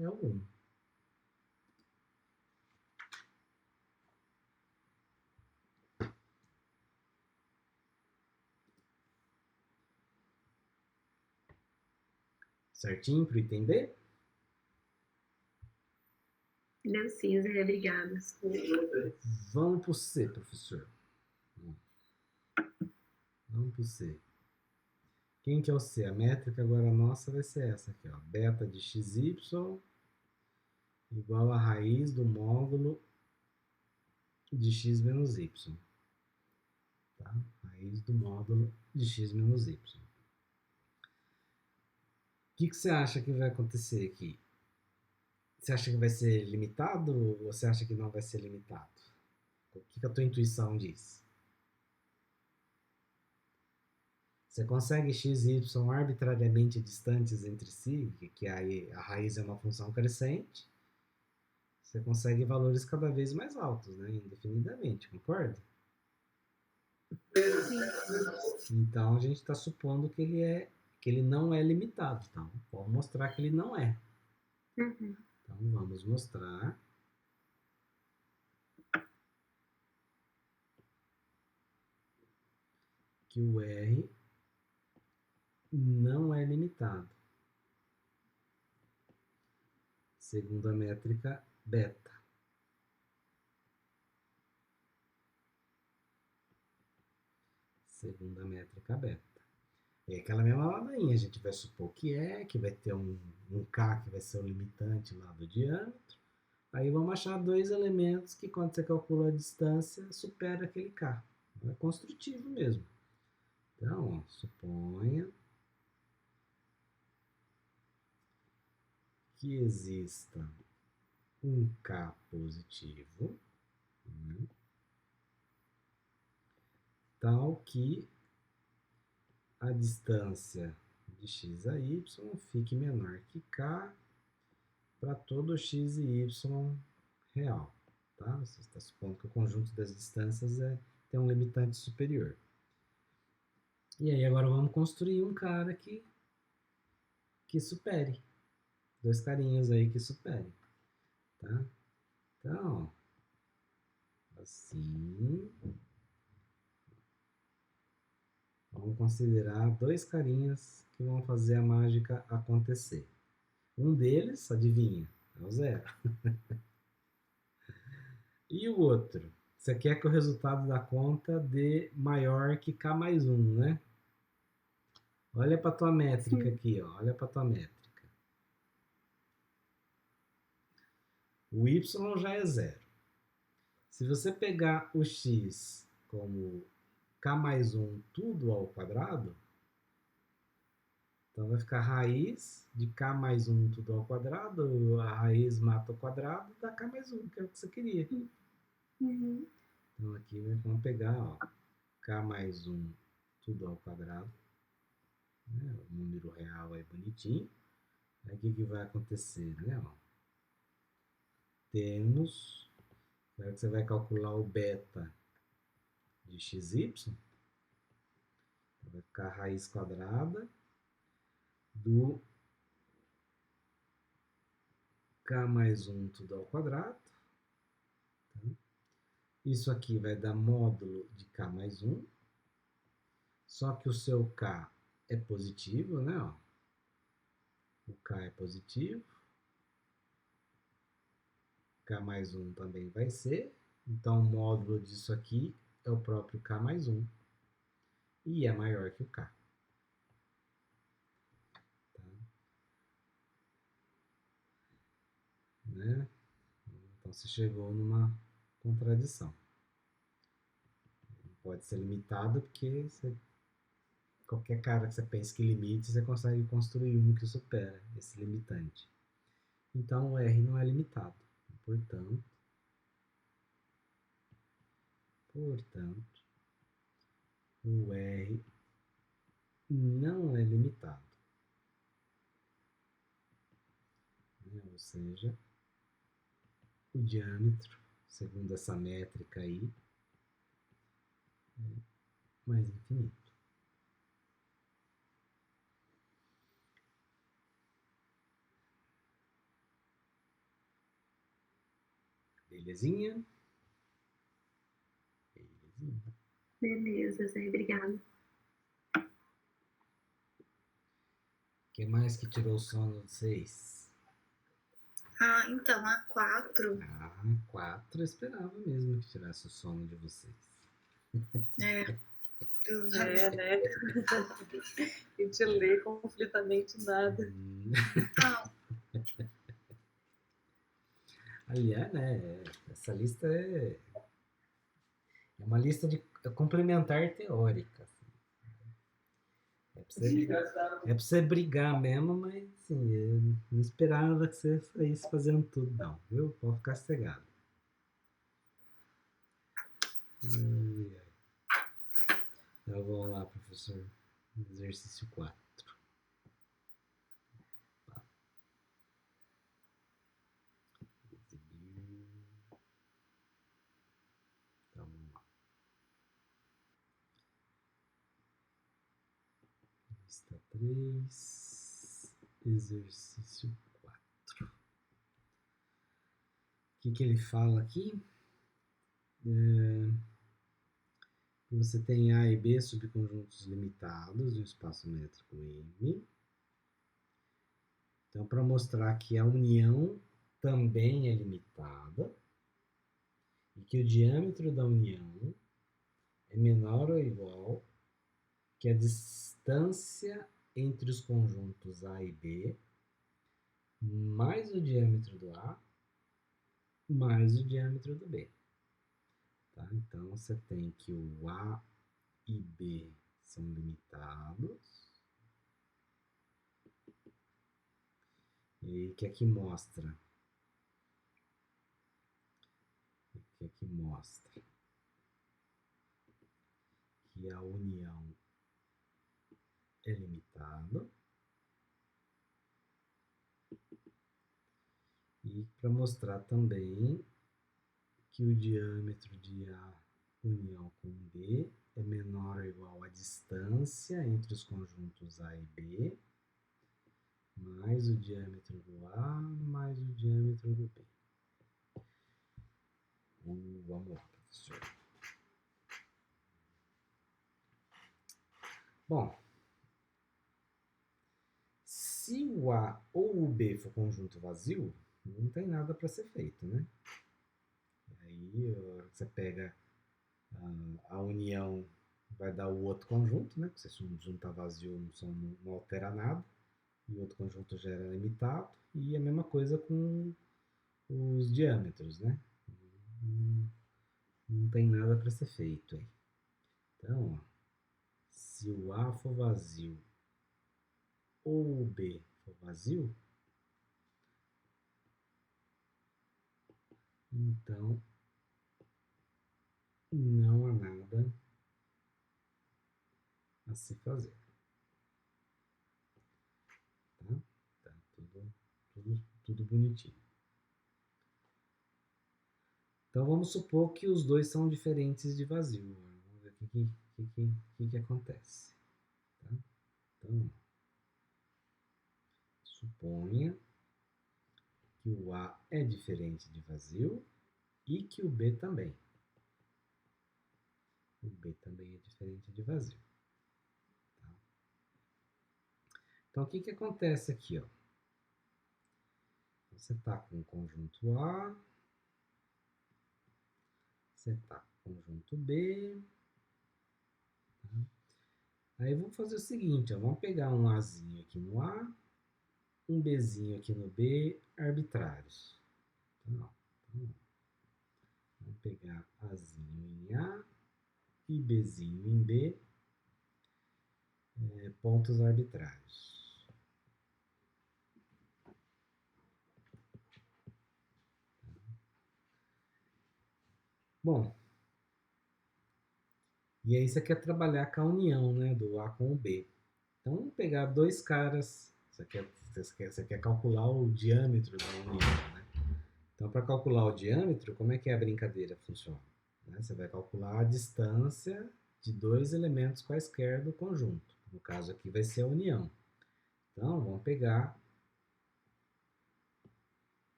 é o 1. Certinho para o item B? Deu sim, Zé, obrigada. Vamos para o C, professor. Vamos para o C. Quem que é o C? A métrica agora nossa vai ser essa aqui, ó. Beta de xy igual a raiz do módulo de x menos y. Tá? Raiz do módulo de x menos y. O que você acha que vai acontecer aqui? Você acha que vai ser limitado ou você acha que não vai ser limitado? O que a tua intuição diz? Você consegue x e y arbitrariamente distantes entre si, que a raiz é uma função crescente, você consegue valores cada vez mais altos, né? Indefinidamente, concorda? Então a gente está supondo que ele não é limitado. Então, vamos mostrar que ele não é. Uhum. Então, vamos mostrar que o R não é limitado, segundo a métrica beta. Segundo a métrica beta. É aquela mesma ladainha, a gente vai supor que vai ter um K que vai ser o limitante lá do diâmetro. Aí vamos achar dois elementos que, quando você calcula a distância, supera aquele K. É construtivo mesmo. Então, ó, suponha que exista um K positivo, né, tal que a distância de x a y fique menor que K para todo x e y real. Tá? Você está supondo que o conjunto das distâncias tem um limitante superior. E aí agora vamos construir um cara que supere. Dois carinhas aí que superem. Tá? Então, assim, vamos considerar dois carinhas que vão fazer a mágica acontecer. Um deles, adivinha, é o zero. E o outro? Você quer que o resultado da conta dê maior que K mais 1, né? Olha para a tua métrica aqui, ó. Olha para a tua métrica. O y já é zero. Se você pegar o x como K mais 1 tudo ao quadrado, então vai ficar raiz de K mais 1 tudo ao quadrado, a raiz mata o quadrado, dá K mais 1, que é o que você queria. Uhum. Então aqui vamos pegar, ó, K mais 1 tudo ao quadrado, né? O número real é bonitinho. Aí o que vai acontecer, né? Ó, temos, agora que você vai calcular o beta de xy, então vai ficar a raiz quadrada do k mais 1 tudo ao quadrado. Tá? Isso aqui vai dar módulo de k mais 1. Só que o seu k é positivo, né? Ó. O k é positivo. K mais 1 também vai ser. Então, o módulo disso aqui é o próprio k mais 1. E é maior que o k. Tá? Né? Então, você chegou numa contradição. Não pode ser limitado porque qualquer cara que você pense que limite, você consegue construir um que supera esse limitante. Então, o R não é limitado. Portanto, o R não é limitado. Né? Ou seja, o diâmetro, segundo essa métrica aí, é mais infinito. Belezinha? Belezinha. Beleza, Zé, obrigada. O que mais que tirou o sono de vocês? Ah, então, a 4. 4 eu esperava mesmo que tirasse o sono de vocês. É, né? A gente lê conflitamente nada. Então, Aliás, né, essa lista é uma lista de complementar teórica. Assim. É pra você brigar mesmo, mas assim, eu não esperava que você saísse fazendo tudo, não, viu? Pode ficar sossegado. Então vamos lá, professor. Exercício 4. Então vamos lá. Lista 3. Exercício 4. O que ele fala aqui? Você tem A e B subconjuntos limitados de um espaço métrico M. Então, para mostrar que a união também é limitada e que o diâmetro da união é menor ou igual que a distância entre os conjuntos A e B mais o diâmetro do A mais o diâmetro do B. Tá? Então, você tem que o A e B são limitados. E que aqui mostra que a união é limitada. E para mostrar também que o diâmetro de A união com B é menor ou igual à distância entre os conjuntos A e B, mais o diâmetro do A, mais o diâmetro do B. Vamos lá, professor. Bom, se o A ou o B for conjunto vazio, não tem nada para ser feito, né? Aí você pega a união, vai dar o outro conjunto, né? Porque se um juntar vazio não altera nada. E o outro conjunto já era limitado. E a mesma coisa com os diâmetros, né? Não tem nada para ser feito aí. Então, ó, se o A for vazio ou o B for vazio, então não há nada a se fazer. Tá? Tá tudo bonitinho. Então vamos supor que os dois são diferentes de vazio. Vamos ver o que acontece. Tá? Então, suponha que que o A é diferente de vazio e que o B também. O B também é diferente de vazio. Tá? Então, o que acontece aqui? Ó? Você está com o conjunto A, você está com o conjunto B. Tá? Aí vamos fazer o seguinte, ó, vamos pegar um Azinho aqui no A, um Bzinho aqui no B, arbitrários. Então, vamos pegar Azinho em A e Bzinho em B, pontos arbitrários. Bom, e aí você quer trabalhar com a união, né, do A com o B. Então, vamos pegar dois caras, você quer calcular o diâmetro da união, né? Então, para calcular o diâmetro, como é que a brincadeira funciona? Né? Você vai calcular a distância de dois elementos quaisquer do conjunto. No caso aqui vai ser a união. Então, vamos pegar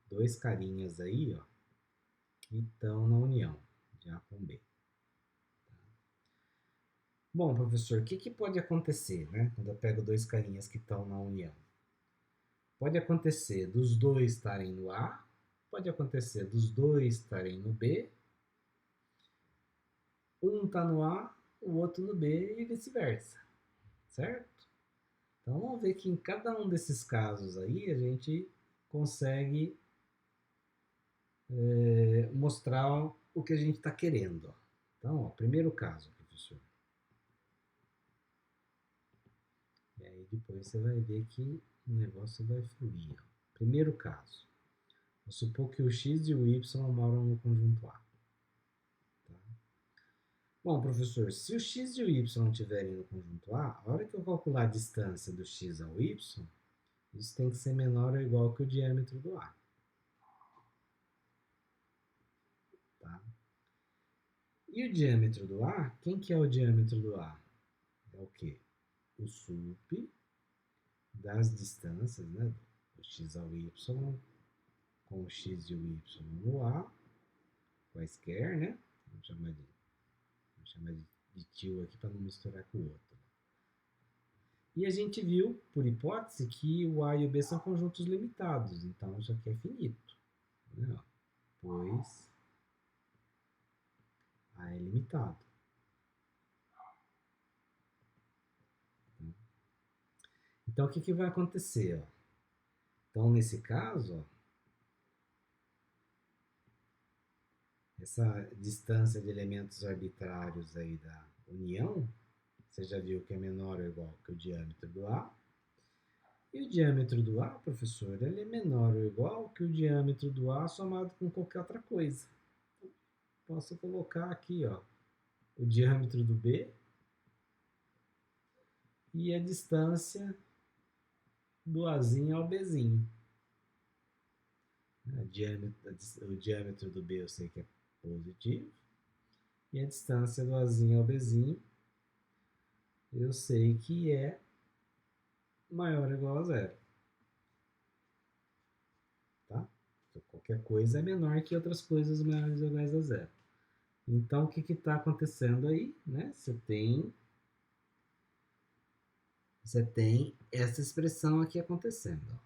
dois carinhas aí, ó, que estão na união de A com B. Bom, professor, o que pode acontecer, né, quando eu pego dois carinhas que estão na união? Pode acontecer dos dois estarem no A, pode acontecer dos dois estarem no B, um está no A, o outro no B e vice-versa, certo? Então, vamos ver que em cada um desses casos aí a gente consegue mostrar o que a gente está querendo. Ó. Então, ó, primeiro caso, professor. E aí depois você vai ver que o negócio vai fluir. Ó. Primeiro caso. Vou supor que o x e o y moram no conjunto A. Tá? Bom, professor, se o x e o y estiverem no conjunto A, a hora que eu calcular a distância do x ao y, isso tem que ser menor ou igual que o diâmetro do A. Tá? E o diâmetro do A, quem que é o diâmetro do A? É o quê? O sup das distâncias, né, do x ao y, com o x e o y no A, quaisquer, né? Vamos chamar de tio aqui para não misturar com o outro. E a gente viu, por hipótese, que o A e o B são conjuntos limitados, então isso aqui é finito. Né? Pois A é limitado. Então, o que vai acontecer? Ó? Então, nesse caso, ó, essa distância de elementos arbitrários aí da união, você já viu que é menor ou igual que o diâmetro do A. E o diâmetro do A, professor, ele é menor ou igual que o diâmetro do A somado com qualquer outra coisa. Posso colocar aqui, ó, o diâmetro do B e a distância do Azinho ao Bzinho. O diâmetro do B eu sei que é positivo. E a distância do Azinho ao Bzinho eu sei que é maior ou igual a zero. Tá? Então, qualquer coisa é menor que outras coisas maiores ou iguais a zero. Então, o que está acontecendo aí? Né? Você tem essa expressão aqui acontecendo.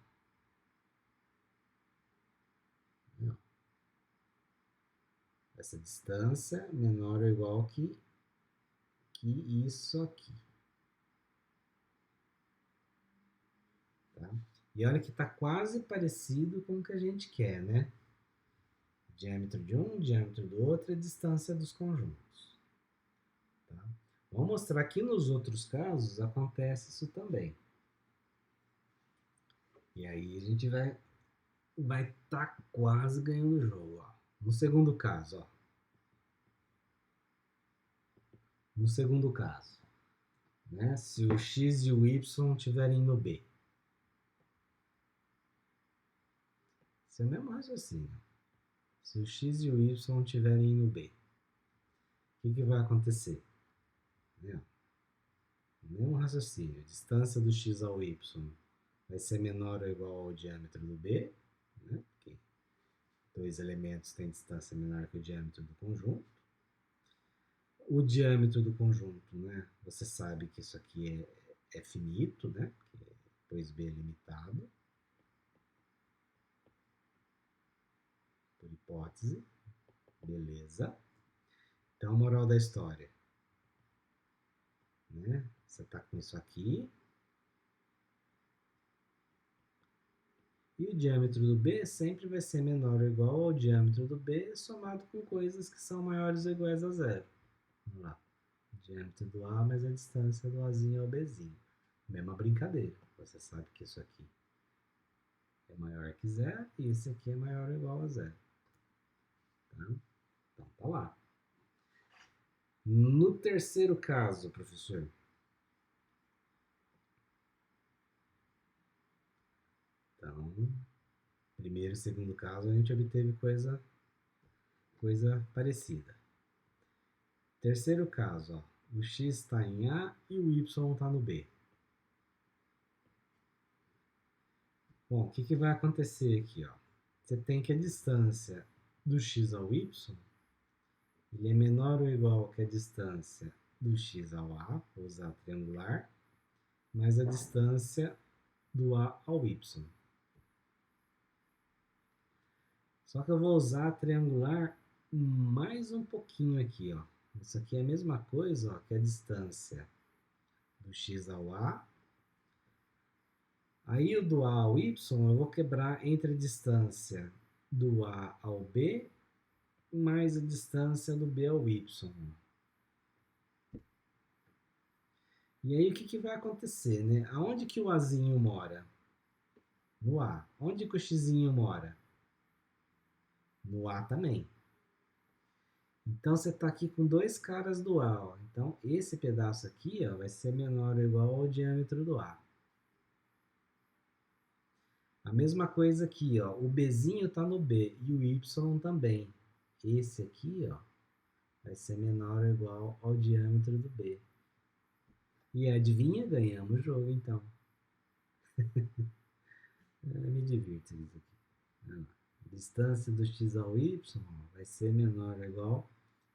Ó. Essa distância menor ou igual que isso aqui. Tá? E olha que está quase parecido com o que a gente quer, né? Diâmetro de um, diâmetro do outro e a distância dos conjuntos. Tá? Vamos mostrar que nos outros casos acontece isso também. E aí a gente vai estar quase ganhando o jogo. Ó. No segundo caso, ó. No segundo caso, né? Se o x e o y estiverem no B. Esse é o mesmo raciocínio. Se o x e o y estiverem no B, o que vai acontecer? Entendeu? O mesmo raciocínio. A distância do x ao y vai ser menor ou igual ao diâmetro do B. né? Porque dois elementos têm distância menor que o diâmetro do conjunto. O diâmetro do conjunto, né? Você sabe que isso aqui é finito, né? Porque 2b é limitado. Por hipótese. Beleza. Então, moral da história. Né? Você está com isso aqui. E o diâmetro do B sempre vai ser menor ou igual ao diâmetro do B somado com coisas que são maiores ou iguais a zero. Vamos lá. O diâmetro do A mais a distância do Azinho ao Bzinho. Mesma brincadeira. Você sabe que isso aqui é maior que zero e esse aqui é maior ou igual a zero. Tá? Então, tá lá. No terceiro caso, professor. Então, primeiro e segundo caso, a gente obteve coisa parecida. Terceiro caso, ó, o x está em A e o y está no B. Bom, o que vai acontecer aqui? Ó? Você tem que a distância do x ao y ele é menor ou igual que a distância do x ao A, vou usar triangular, mais a distância do A ao y. Só que eu vou usar triangular mais um pouquinho aqui, ó. Isso aqui é a mesma coisa, ó, que a distância do x ao A. Aí o do A ao y eu vou quebrar entre a distância do A ao B mais a distância do B ao y. E aí o que vai acontecer, né? Aonde que o Azinho mora? No A. Onde que o Xzinho mora? No A também. Então, você está aqui com dois caras do A. Ó. Então, esse pedaço aqui ó, vai ser menor ou igual ao diâmetro do A. A mesma coisa aqui, ó, o Bzinho está no B e o Y também. Esse aqui ó, vai ser menor ou igual ao diâmetro do B. E adivinha? Ganhamos o jogo, então. Me divirto isso aqui. A distância do x ao y vai ser menor ou igual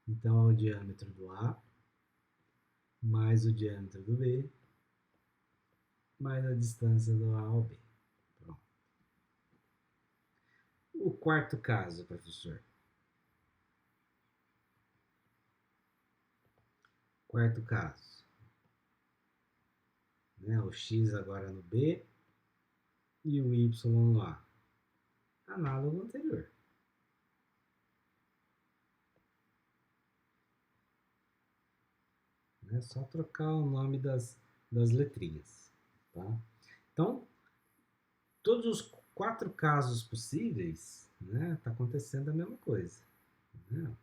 então ao diâmetro do A mais o diâmetro do B mais a distância do A ao B. Pronto. O quarto caso, professor. Quarto caso. Né? O x agora no B e o y no A. Análogo ao anterior. É só trocar o nome das letrinhas. Tá? Então, todos os quatro casos possíveis, né, tá acontecendo a mesma coisa. Né?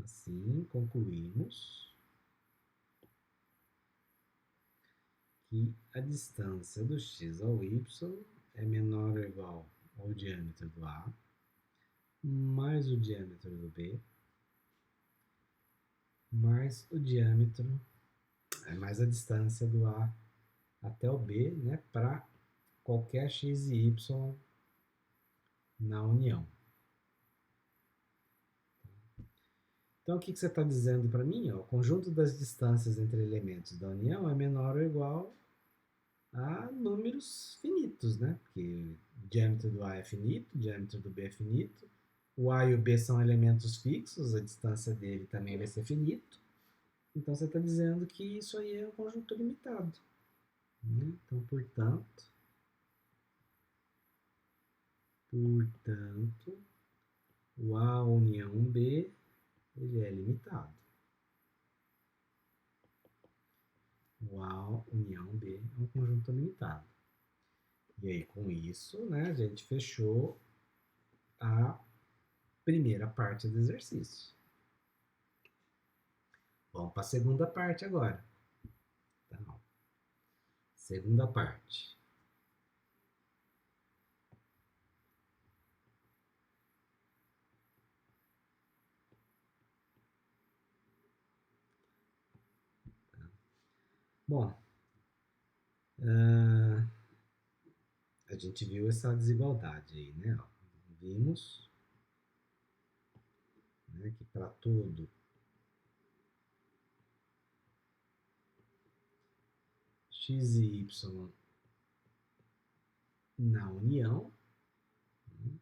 Assim, concluímos que a distância do x ao y é menor ou igual ao diâmetro do A mais o diâmetro do B mais o diâmetro, mais a distância do A até o B, né, para qualquer x e y na união. Então, o que você está dizendo para mim? Ó, o conjunto das distâncias entre elementos da união é menor ou igual a números finitos, né? Porque o diâmetro do A é finito, o diâmetro do B é finito, o A e o B são elementos fixos, a distância dele também vai ser finito. Então, você está dizendo que isso aí é um conjunto limitado. Então, portanto, o A união B, ele é limitado. O A união B é um conjunto limitado. E aí, com isso, né, a gente fechou a primeira parte do exercício. Vamos para a segunda parte agora. Então, segunda parte. Bom, a gente viu essa desigualdade aí, né? Ó, vimos, né, que para todo x e y na união, né,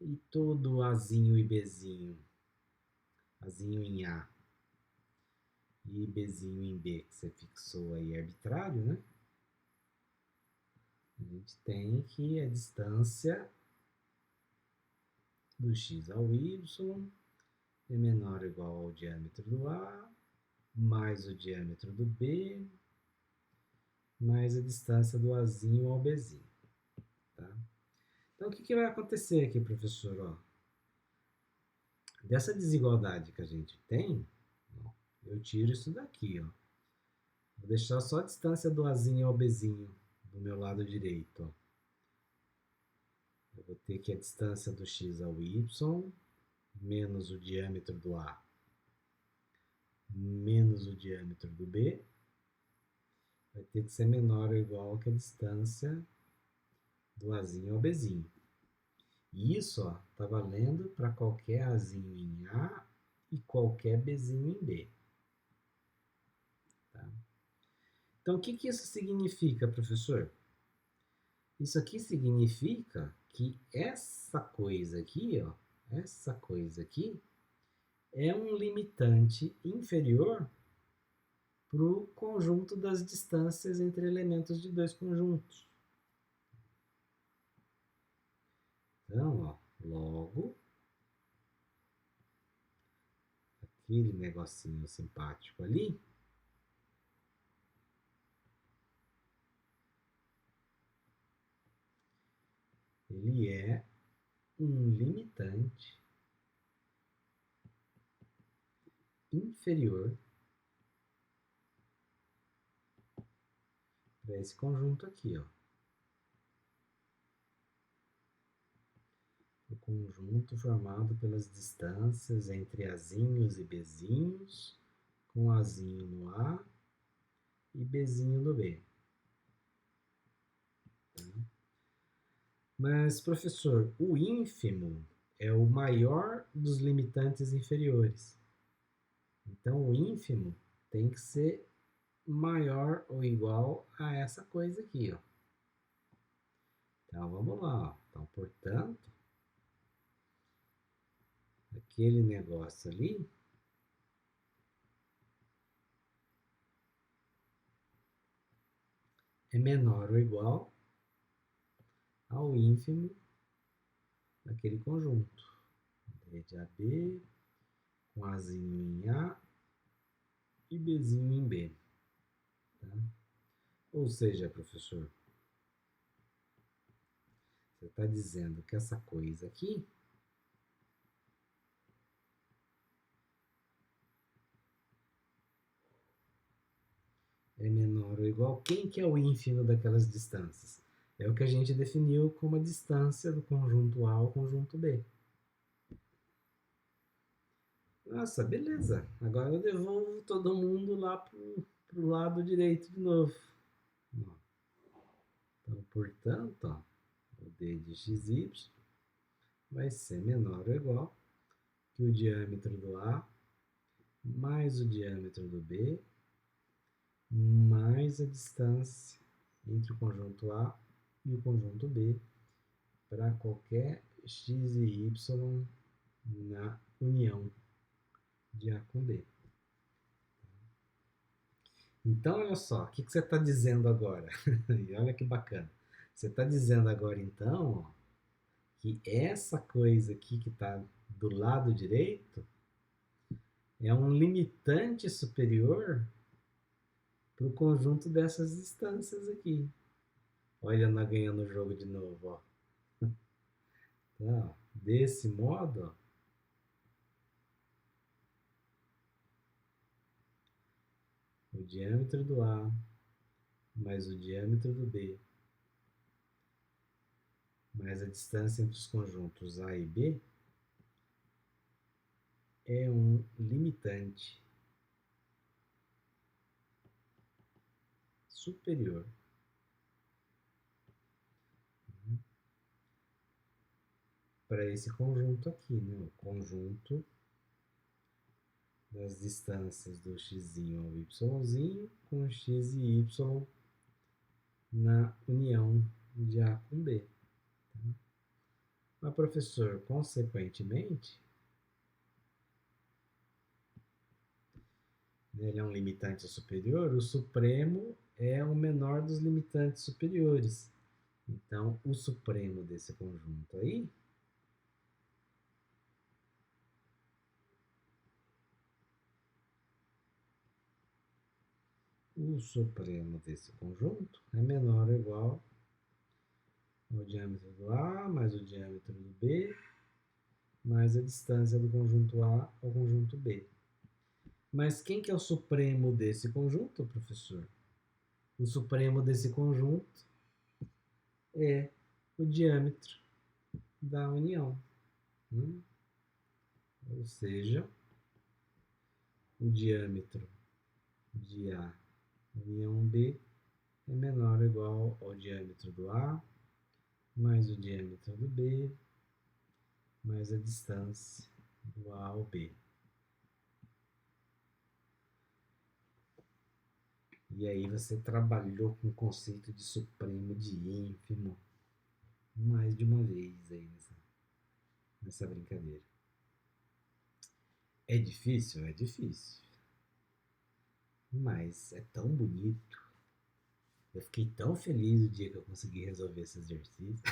e todo Azinho e Bzinho, Azinho em A e Bzinho em B, que você fixou aí arbitrário, né? A gente tem que a distância do x ao y é menor ou igual ao diâmetro do A, mais o diâmetro do B, mais a distância do Azinho ao Bzinho. Tá? Então, o que vai acontecer aqui, professor? Ó, dessa desigualdade que a gente tem, ó, eu tiro isso daqui. Ó. Vou deixar só a distância do Azinho ao Bzinho do meu lado direito. Ó. Eu vou ter que a distância do x ao y menos o diâmetro do A menos o diâmetro do B vai ter que ser menor ou igual que a distância do Azinho ao Bzinho. E isso está valendo para qualquer Azinho em A e qualquer Bzinho em B. Tá? Então, o que isso significa, professor? Isso aqui significa que essa coisa aqui, ó, essa coisa aqui, é um limitante inferior para o conjunto das distâncias entre elementos de dois conjuntos. Então, ó, logo, aquele negocinho simpático ali, ele é um limitante inferior para esse conjunto aqui, ó. O conjunto formado pelas distâncias entre Azinhos e Bzinhos, com Azinho no A e Bzinho no B. Tá? Mas, professor, o ínfimo é o maior dos limitantes inferiores. Então, o ínfimo tem que ser maior ou igual a essa coisa aqui, ó. Então, vamos lá. Ó. Então, portanto, aquele negócio ali é menor ou igual ao ínfimo daquele conjunto. D de AB com Azinho em A e Bzinho em B. Tá? Ou seja, professor, você está dizendo que essa coisa aqui é menor ou igual. Quem que é o ínfimo daquelas distâncias? É o que a gente definiu como a distância do conjunto A ao conjunto B. Nossa, beleza. Agora eu devolvo todo mundo lá pro lado direito de novo. Então, portanto, ó, o d de xy vai ser menor ou igual que o diâmetro do A mais o diâmetro do B mais a distância entre o conjunto A e o conjunto B para qualquer x e y na união de A com B. Então, olha só, o que você está dizendo agora? E olha que bacana. Você está dizendo agora, então, ó, que essa coisa aqui que está do lado direito é um limitante superior para o conjunto dessas distâncias aqui. Olha, nós ganhando o jogo de novo, ó. Então, desse modo, ó, o diâmetro do A mais o diâmetro do B mais a distância entre os conjuntos A e B é um limitante superior para esse conjunto aqui, né? O conjunto das distâncias do x ao y com x e y na união de A com B. Tá? Mas, professor, consequentemente, ele é um limitante superior, o supremo é o menor dos limitantes superiores. Então, o supremo desse conjunto aí é menor ou igual ao diâmetro do A mais o diâmetro do B mais a distância do conjunto A ao conjunto B. Mas quem que é o supremo desse conjunto, professor? O supremo desse conjunto é o diâmetro da união. Ou seja, o diâmetro de A união B é menor ou igual ao diâmetro do A mais o diâmetro do B mais a distância do A ao B. E aí você trabalhou com o conceito de supremo de ínfimo mais de uma vez aí nessa brincadeira. É difícil? É difícil. Mas é tão bonito. Eu fiquei tão feliz o dia que eu consegui resolver esse exercício.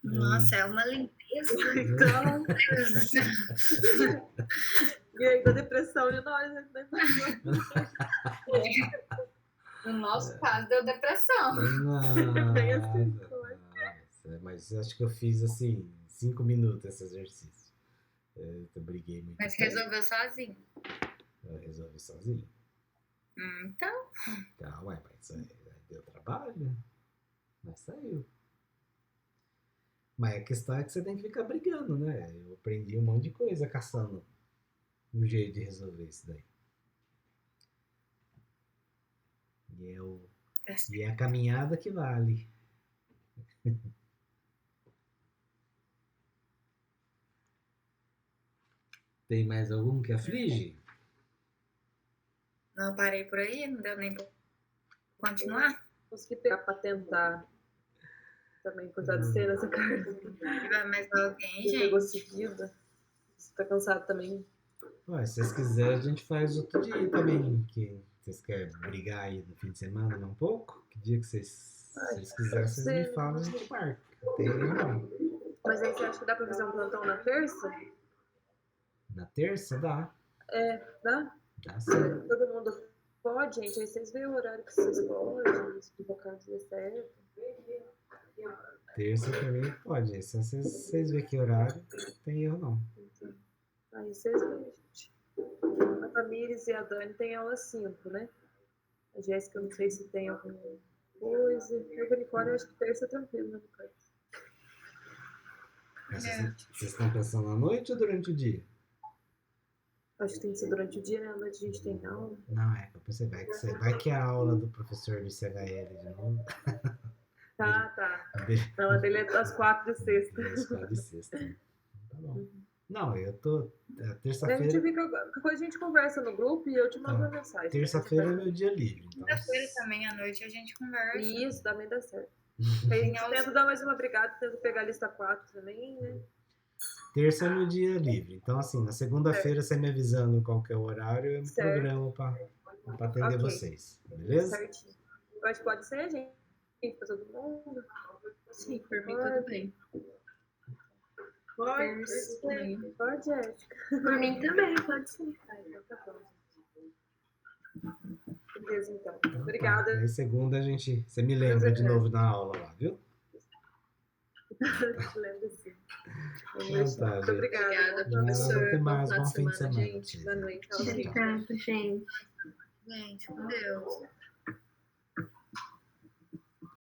Nossa, é uma limpeza. Então, e aí da depressão de nós, né? No nosso caso, deu depressão. Bem assim, Nossa, mas acho que eu fiz assim, 5 minutos esse exercício. Eu briguei muito. Mas resolveu sozinho. Eu resolvi sozinho. Então. Tá, ué, mas deu trabalho. Mas saiu. Mas a questão é que você tem que ficar brigando, né? Eu aprendi um monte de coisa caçando um jeito de resolver isso daí. E é a caminhada que vale. Tem mais algum que aflige? Não, parei por aí, não deu nem pra continuar. Consegui pegar pra tentar também cortar de cena essa carta. Vai mais alguém, Você pegou gente? seguida. Você tá cansado também? Ué, se vocês quiserem, a gente faz outro dia também. Que vocês querem brigar aí no fim de semana, um pouco? Que dia que vocês quiserem, vocês me falam, a gente marca. Tem não. Mas aí você acha que dá pra fazer um plantão na terça? Na terça dá. Dá? Dá sim. Todo mundo pode, gente. Aí vocês veem o horário que vocês podem, se o local der certo. Terça também pode. Se vocês verem que horário, tem erro não. Aí vocês veem, gente. A Tamires e a Dani tem aula 5, né? A Jéssica, eu não sei se tem alguma coisa. Eu, por enquanto, eu acho que terça é tranquilo, né, Lucas? Vocês estão pensando à noite ou durante o dia? Acho que tem que ser durante o dia, né? À noite a gente tem aula. Não, eu pensei, vai que é a aula do professor do CHL de novo. Tá. Não, a dele é das 4 de sexta. Das 4 de sexta. Tá bom. Não, eu tô. A Terça-feira. gente fica. Depois a gente conversa no grupo e eu te mando uma mensagem. Terça-feira é meu dia livre. Então... Quinta-feira também, à noite, a gente conversa. Isso, também dá certo. Aí a gente tenta dar mais uma brigada, tenta pegar a lista 4 também, né? Terça é meu dia livre. Então, assim, na segunda-feira, você me avisando qual que é o horário, eu me programo pra atender vocês. Beleza? Certinho. Eu acho que pode ser, gente. Pra todo mundo. Sim, por mim tudo bem. Pode, Jéssica. Por mim também, pode ser. Então tá bom. Beleza, então. Então, Obrigada. Aí, segunda, você me lembra de novo na aula lá, viu? Lembro sim. Então, tá, Muito obrigada. Obrigada, professor. Até mais. Bom Bom fim de semana, semana. gente. Boa noite. Tchau, tchau. Obrigada, gente. Gente, com Deus.